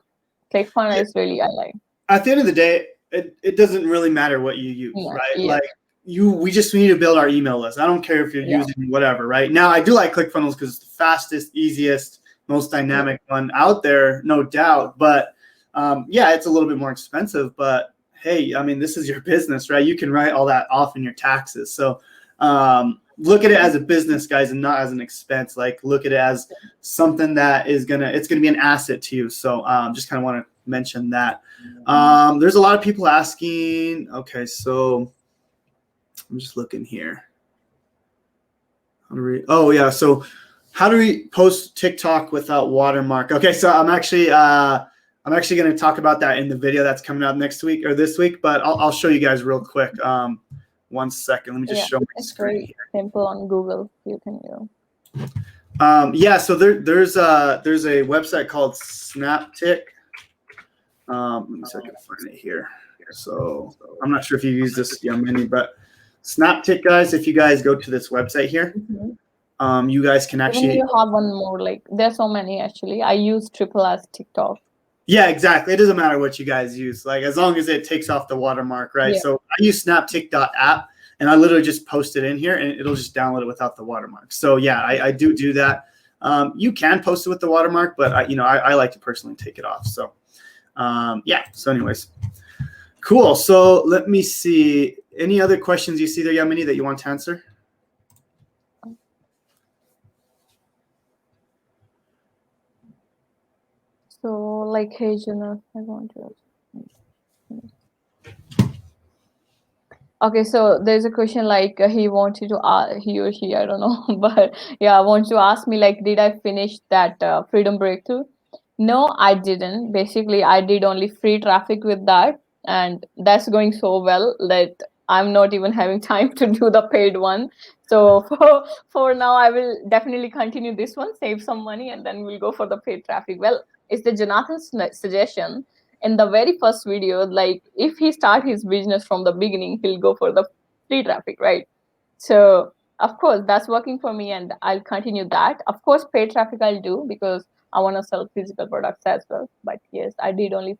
ClickFunnels is really I like. At the end of the day, it doesn't really matter what you use, right? Yeah. Like we just need to build our email list. I don't care if you're using whatever, right? Now I do like ClickFunnels because it's the fastest, easiest, most dynamic one out there, no doubt. But it's a little bit more expensive. But hey, I mean, this is your business, right? You can write all that off in your taxes. So look at it as a business, guys, and not as an expense. Like, look at it as something that it's gonna be an asset to you. So just kind of want to mention that. There's a lot of people asking. Okay, so I'm just looking here. So how do we post TikTok without watermark? Okay, so I'm actually going to talk about that in the video that's coming out next week or this week, but I'll show you guys real quick. 1 second. Let me just show my screen. It's very simple on Google. You can use. So there's a website called SnapTick. Let me see if I can find it here. So I'm not sure if you use this, Mini, but SnapTick, guys. If you guys go to this website here, you guys can actually. You have one more. Like, there's so many actually. I use S TikTok. Yeah, exactly. It doesn't matter what you guys use, like as long as it takes off the watermark, right? Yeah. So I use snaptick.app, and I literally just post it in here, and it'll just download it without the watermark. So yeah, I do that. You can post it with the watermark, but I like to personally take it off. So So anyways, cool. So let me see. Any other questions you see there, Yamini, that you want to answer? So, like, hey, Jenna, I want to. Okay, so there's a question like he wanted to he or she, I don't know, but yeah, wants to ask me like, did I finish that Freedom Breakthrough? No, I didn't. Basically, I did only free traffic with that, and that's going so well that I'm not even having time to do the paid one. So for now, I will definitely continue this one, save some money, and then we'll go for the paid traffic. Well, it's the Jonathan's suggestion in the very first video. Like, if he start his business from the beginning, he'll go for the free traffic, right? So of course that's working for me, and I'll continue that. Of course, paid traffic I'll do because I want to sell physical products as well. But yes, I did only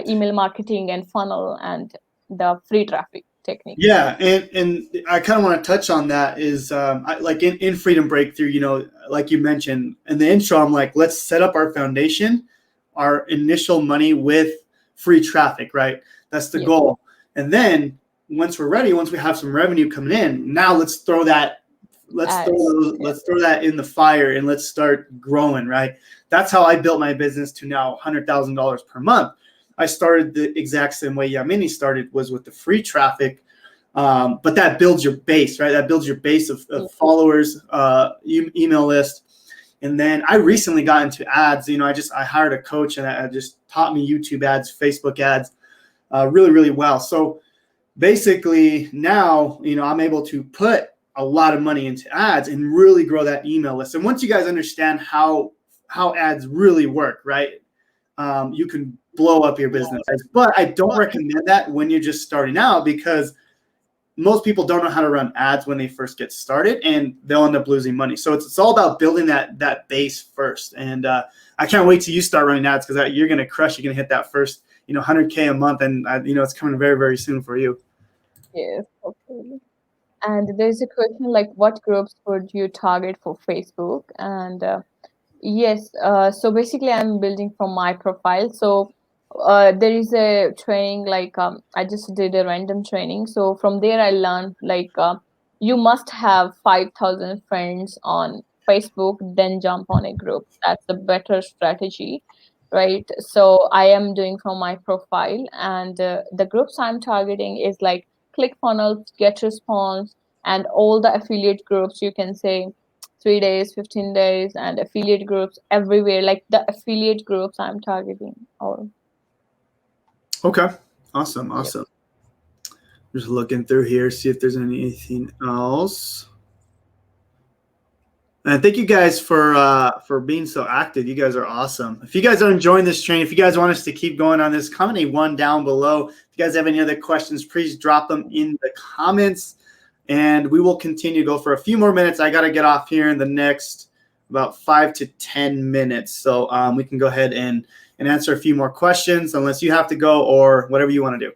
email marketing and funnel and the free traffic techniques. Yeah, and I kind of want to touch on that is like in Freedom Breakthrough, you know, like you mentioned in the intro, I'm like, let's set up our foundation, our initial money with free traffic, right? That's the Yes. goal. And then once we're ready, once we have some revenue coming in, now let's throw that, Ads. let's throw that in the fire and let's start growing, right? That's how I built my business to now $100,000 per month. I started the exact same way Yamini started, was with the free traffic. But that builds your base, right? That builds your base of followers, email list. And then I recently got into ads. You know, I hired a coach and I just taught me YouTube ads, Facebook ads, really, really well. So basically now, you know, I'm able to put a lot of money into ads and really grow that email list. And once you guys understand how ads really work, right? You can blow up your business. But I don't recommend that when you're just starting out, because most people don't know how to run ads when they first get started, and they'll end up losing money. So it's all about building that base first. And I can't wait till you start running ads, because you're going to crush. You're going to hit that first, you know, 100K a month, and you know, it's coming very, very soon for you. Yes, hopefully. And there's a question like, what groups would you target for Facebook? And yes, so basically I'm building from my profile. So there is a training, like I just did a random training. So from there I learned like you must have 5,000 friends on Facebook, then jump on a group. That's a better strategy, right? So I am doing from my profile, and the groups I'm targeting is like ClickFunnels, GetResponse, and all the affiliate groups, you can say 3 days, 15 days, and affiliate groups everywhere. Like the affiliate groups I'm targeting all. Okay, awesome, Yep. awesome. Just looking through here, see if there's anything else. And thank you guys for being so active. You guys are awesome. If you guys are enjoying this training, if you guys want us to keep going on this, comment a 1 down below. If you guys have any other questions, please drop them in the comments, and we will continue to go for a few more minutes. I got to get off here in the next about 5 to 10 minutes. So we can go ahead and answer a few more questions, unless you have to go or whatever you want to do.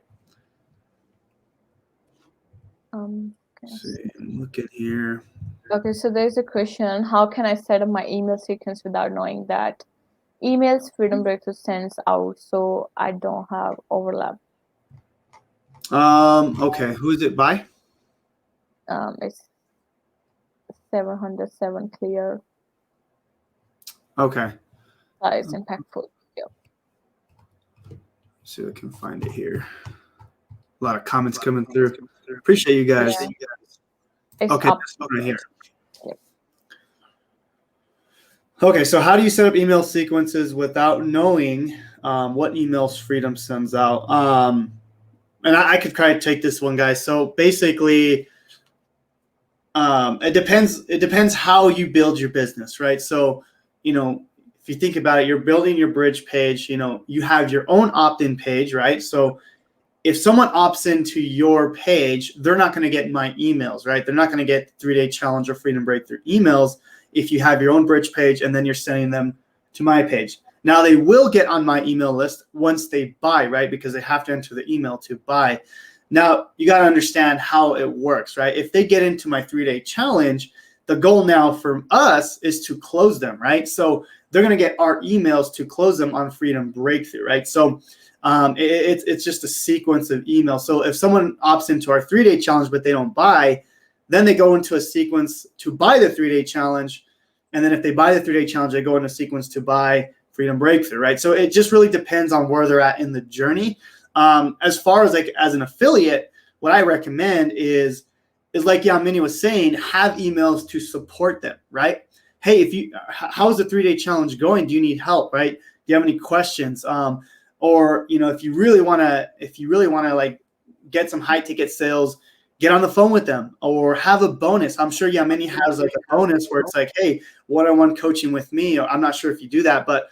Let's see, I'm looking here. Okay, so there's a question: how can I set up my email sequence without knowing that emails Freedom Breakthrough sends out, so I don't have overlap? Okay, who is it by? It's 707 clear. Okay. It's impactful. Yep. See if I can find it here. A lot of comments coming through. Appreciate you guys. Yeah. It's okay, up. right here. Yep. Okay, so how do you set up email sequences without knowing what emails Freedom sends out? And I could kind of take this one, guys. So basically, it depends how you build your business, right? So, you know, if you think about it, you're building your bridge page. You know, you have your own opt-in page, right? So if someone opts into your page, they're not going to get my emails, right? They're not going to get 3-day challenge or Freedom Breakthrough emails if you have your own bridge page and then you're sending them to my page. Now, they will get on my email list once they buy, right? Because they have to enter the email to buy. Now, you got to understand how it works, right? If they get into my 3-day challenge, the goal now for us is to close them, right? So they're going to get our emails to close them on Freedom Breakthrough, right? So it's just a sequence of emails. So if someone opts into our 3-day challenge, but they don't buy, then they go into a sequence to buy the 3-day challenge. And then if they buy the 3-day challenge, they go into a sequence to buy Freedom Breakthrough, right? So it just really depends on where they're at in the journey. As far as like as an affiliate, what I recommend is like Yamini was saying, have emails to support them, right? Hey, how's the 3-day challenge going? Do you need help, right? Do you have any questions? Or, you know, if you really want to like get some high ticket sales, get on the phone with them or have a bonus. I'm sure Yamini has like a bonus where it's like, hey, one-on-one coaching with me. Or I'm not sure if you do that, but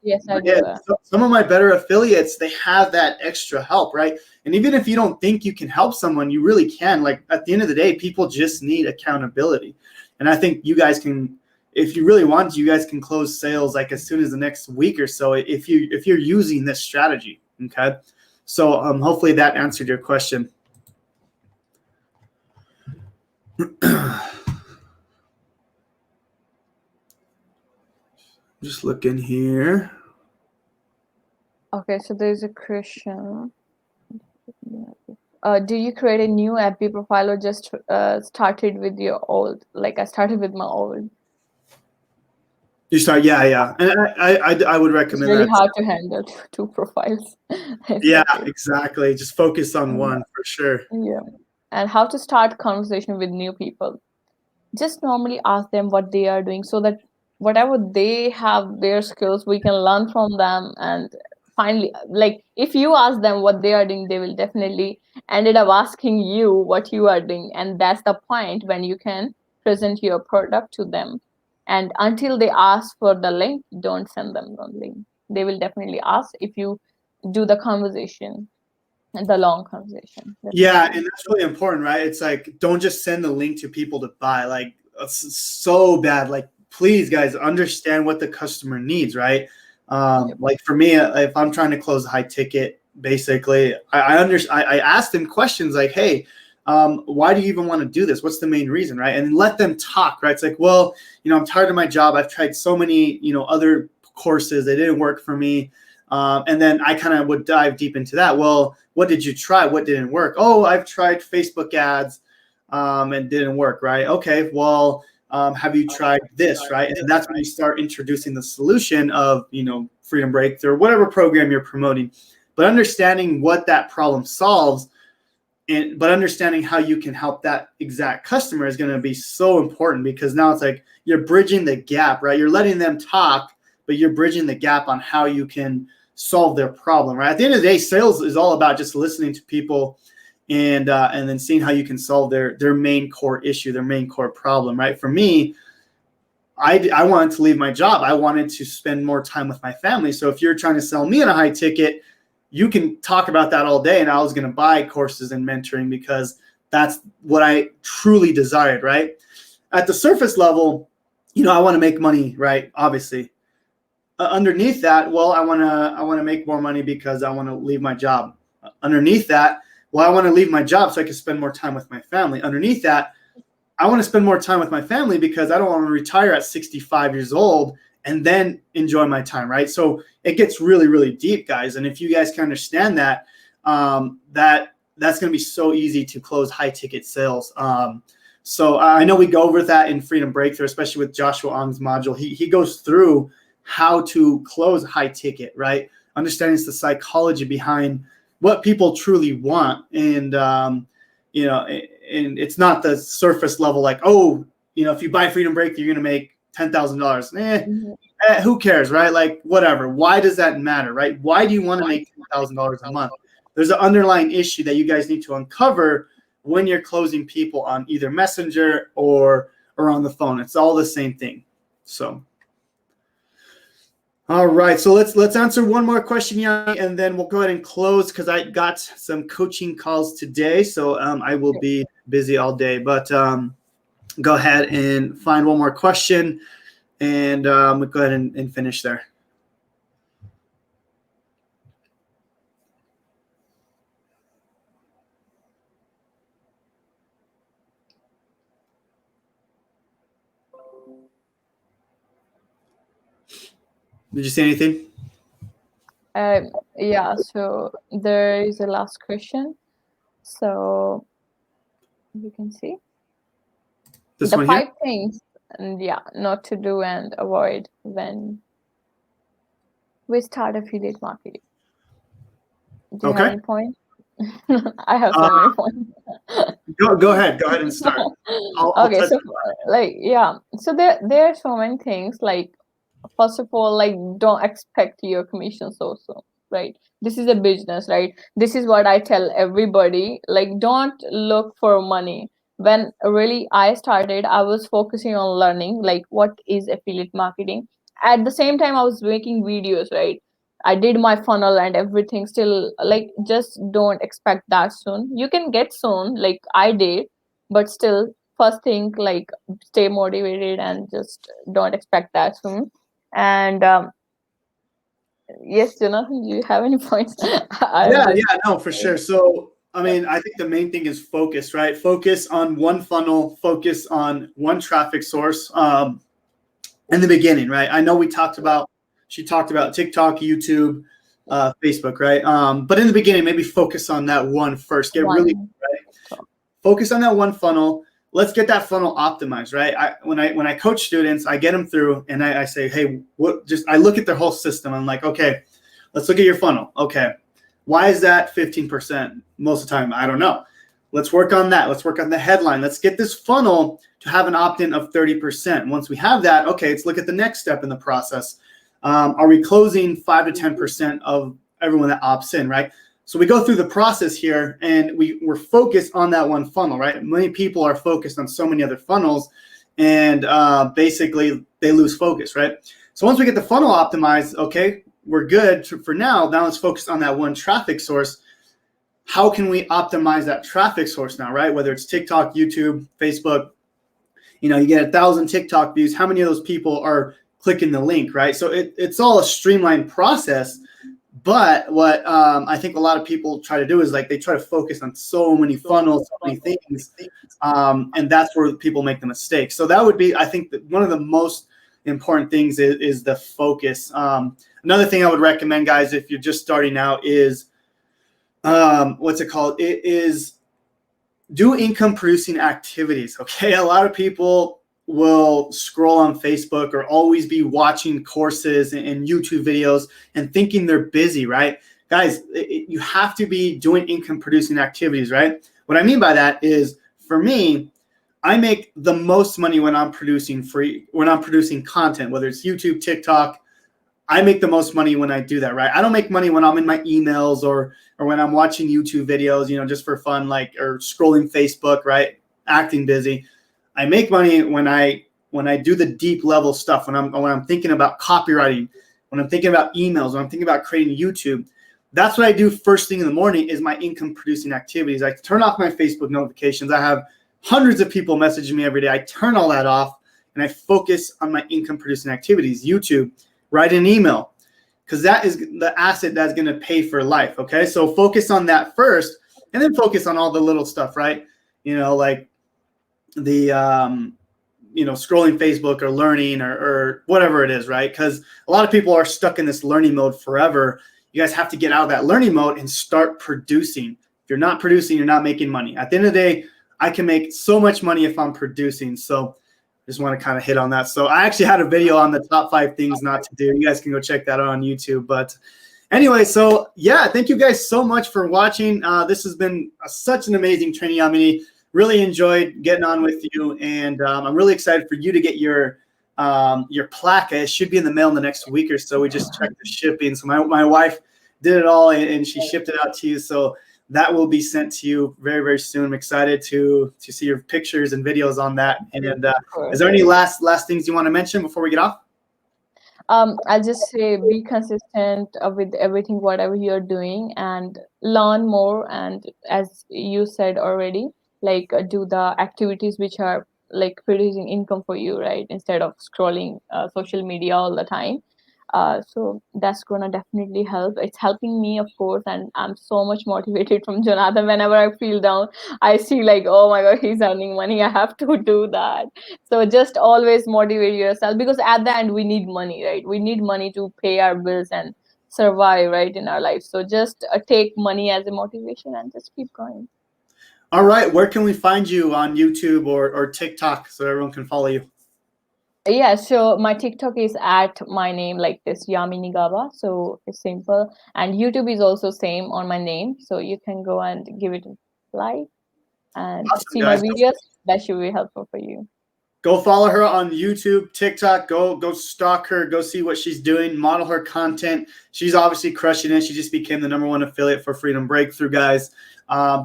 yes, I do that. Some of my better affiliates, they have that extra help, right? And even if you don't think you can help someone, you really can. Like at the end of the day, people just need accountability. And I think you guys can, if you really want to, you guys can close sales like as soon as the next week or so if you're using this strategy. Okay. So hopefully that answered your question. Just looking here. Okay, so there's a question. Do you create a new FB profile or just started with your old? Like I started with my old. You start, yeah. And I would It's recommend really that. hard to handle two profiles. Yeah, Exactly. exactly. Just focus on one for sure. Yeah. And how to start conversation with new people? Just normally ask them what they are doing so that whatever they have their skills, we can learn from them. And finally, like if you ask them what they are doing, they will definitely ended up asking you what you are doing. And that's the point when you can present your product to them. And until they ask for the link, don't send them the link. They will definitely ask if you do the conversation, the long conversation. Yeah, and that's really important, right? It's like, don't just send the link to people to buy. Like, it's so bad. Like, please, guys, understand what the customer needs, right? Like for me, if I'm trying to close a high ticket, basically, I ask them questions like, hey, why do you even want to do this? What's the main reason, right? And let them talk, right? It's like, well, I'm tired of my job. I've tried so many, other courses. They didn't work for me. And then I kind of would dive deep into that. Well, what did you try? What didn't work? Oh, I've tried Facebook ads and didn't work, right? Okay, well, have you tried this, right? And that's when you start introducing the solution of, Freedom Breakthrough, whatever program you're promoting. But understanding what that problem solves, but understanding how you can help that exact customer is going to be so important, because now it's like you're bridging the gap, right? You're letting them talk, but you're bridging the gap on how you can solve their problem, right? At the end of the day, sales is all about just listening to people and then seeing how you can solve their main core issue, their main core problem, right? For me, I wanted to leave my job. I wanted to spend more time with my family. So if you're trying to sell me in a high ticket, you can talk about that all day. And I was going to buy courses and mentoring because that's what I truly desired, right? At the surface level, I want to make money, right? Obviously. Underneath that, well, I want to make more money because I want to leave my job. Underneath that, well, I want to leave my job so I can spend more time with my family. Underneath that, I want to spend more time with my family because I don't want to retire at 65 years old and then enjoy my time, right? So it gets really, really deep, guys. And if you guys can understand that, that's going to be so easy to close high ticket sales. So I know we go over that in Freedom Breakthrough, especially with Joshua Ong's module. He goes through how to close high ticket, right? Understanding the psychology behind what people truly want. And, and it's not the surface level, like, oh, if you buy Freedom Breakthrough, you're going to make $10,000. Who cares, right? Like, whatever. Why does that matter, right? Why do you want to make $10,000 a month? There's an underlying issue that you guys need to uncover when you're closing people on either Messenger or on the phone. It's all the same thing. So. All right, so let's answer one more question, Yanni, and then we'll go ahead and close because I got some coaching calls today, so I will be busy all day. But go ahead and find one more question, and we'll go ahead and finish there. Did you see anything? Yeah, so there is a last question. So you can see This the one 5 here? things, and not to do and avoid when we start affiliate marketing. Do you have any point? I have so many points. Go ahead and start. Okay, so so there are so many things. Like, first of all, like, don't expect your commissions also, right? This is a business, right? This is what I tell everybody. Like, don't look for money. When really I started, I was focusing on learning, like, what is affiliate marketing. At the same time, I was making videos, right? I did my funnel and everything. Still, like, just don't expect that soon. You can get soon, like I did, but still, first thing, like, stay motivated and just don't expect that soon. And yes, Jonathan, do you have any points? I'm Yeah, just yeah, no, for sure. So, I mean, I think the main thing is focus, right? Focus on one funnel, focus on one traffic source. In the beginning, right? I know she talked about TikTok, YouTube, Facebook, right? But in the beginning, maybe focus on that one first. Get really one. right. Focus on that one funnel. Let's get that funnel optimized, right? When I coach students, I get them through, and I say, hey, I look at their whole system. I'm like, okay, let's look at your funnel. Okay, why is that 15% most of the time? I don't know. Let's work on that. Let's work on the headline. Let's get this funnel to have an opt-in of 30%. Once we have that, okay, let's look at the next step in the process. Are we closing 5 to 10% of everyone that opts in, right? So we go through the process here, and we're focused on that one funnel, right? Many people are focused on so many other funnels, and basically they lose focus, right? So once we get the funnel optimized, okay, we're good for now. Now let's focus on that one traffic source. How can we optimize that traffic source now, right? Whether it's TikTok, YouTube, Facebook, you get 1,000 TikTok views. How many of those people are clicking the link, right? So it's all a streamlined process. But what I think a lot of people try to do is like they try to focus on so many funnels, so many things, and that's where people make the mistake. So that would be, I think, that one of the most important things is the focus. Another thing I would recommend, guys, if you're just starting out is what's it called? It is do income producing activities. Okay. A lot of people will scroll on Facebook or always be watching courses and YouTube videos and thinking they're busy, right? Guys, you have to be doing income producing activities, right? What I mean by that is, for me, I make the most money when I'm producing content, whether it's YouTube, TikTok. I make the most money when I do that, right? I don't make money when I'm in my emails or when I'm watching YouTube videos, just for fun, like, or scrolling Facebook, right? Acting busy. I make money when I do the deep level stuff, when I'm thinking about copywriting, when I'm thinking about emails, when I'm thinking about creating YouTube. That's what I do first thing in the morning is my income producing activities. I turn off my Facebook notifications. I have hundreds of people messaging me every day. I turn all that off and I focus on my income producing activities. YouTube, write an email, because that is the asset that's going to pay for life. Okay. So focus on that first, and then focus on all the little stuff, right? Like the, scrolling Facebook or learning or whatever it is, right? Because a lot of people are stuck in this learning mode forever. You guys have to get out of that learning mode and start producing. If you're not producing, you're not making money. At the end of the day, I can make so much money if I'm producing. So just want to kind of hit on that. So I actually had a video on the top 5 things not to do. You guys can go check that out on YouTube. But anyway, so yeah, thank you guys so much for watching. This has been such an amazing training, Yamini. Really enjoyed getting on with you, and I'm really excited for you to get your plaque. It should be in the mail in the next week or so. We just checked the shipping. So my wife did it all, and she shipped it out to you. So that will be sent to you very, very soon. I'm excited to see your pictures and videos on that. And is there any last things you want to mention before we get off? I'll just say be consistent with everything, whatever you're doing, and learn more. And as you said already, like do the activities which are like producing income for you, right? Instead of scrolling social media all the time. So that's gonna definitely help. It's helping me, of course, and I'm so much motivated from Jonathan. Whenever I feel down, I see like, oh my god, he's earning money. I have to do that. So just always motivate yourself, because at the end we need money, right? We need money to pay our bills and survive, right, in our life. So just take money as a motivation and just keep going. All right. Where can we find you on YouTube or TikTok so everyone can follow you? Yeah, so my TikTok is at my name, like this, Yamini Gaba. So it's simple. And YouTube is also same on my name. So you can go and give it a like and Awesome, see my guys. videos. That should be helpful for you. Go follow her on YouTube, TikTok. Go stalk her. Go see what she's doing. Model her content. She's obviously crushing it. She just became the #1 affiliate for Freedom Breakthrough, guys.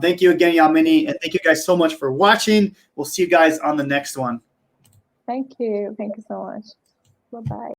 Thank you again, Yamini, and thank you guys so much for watching. We'll see you guys on the next one. Thank you. Thank you so much. Bye-bye.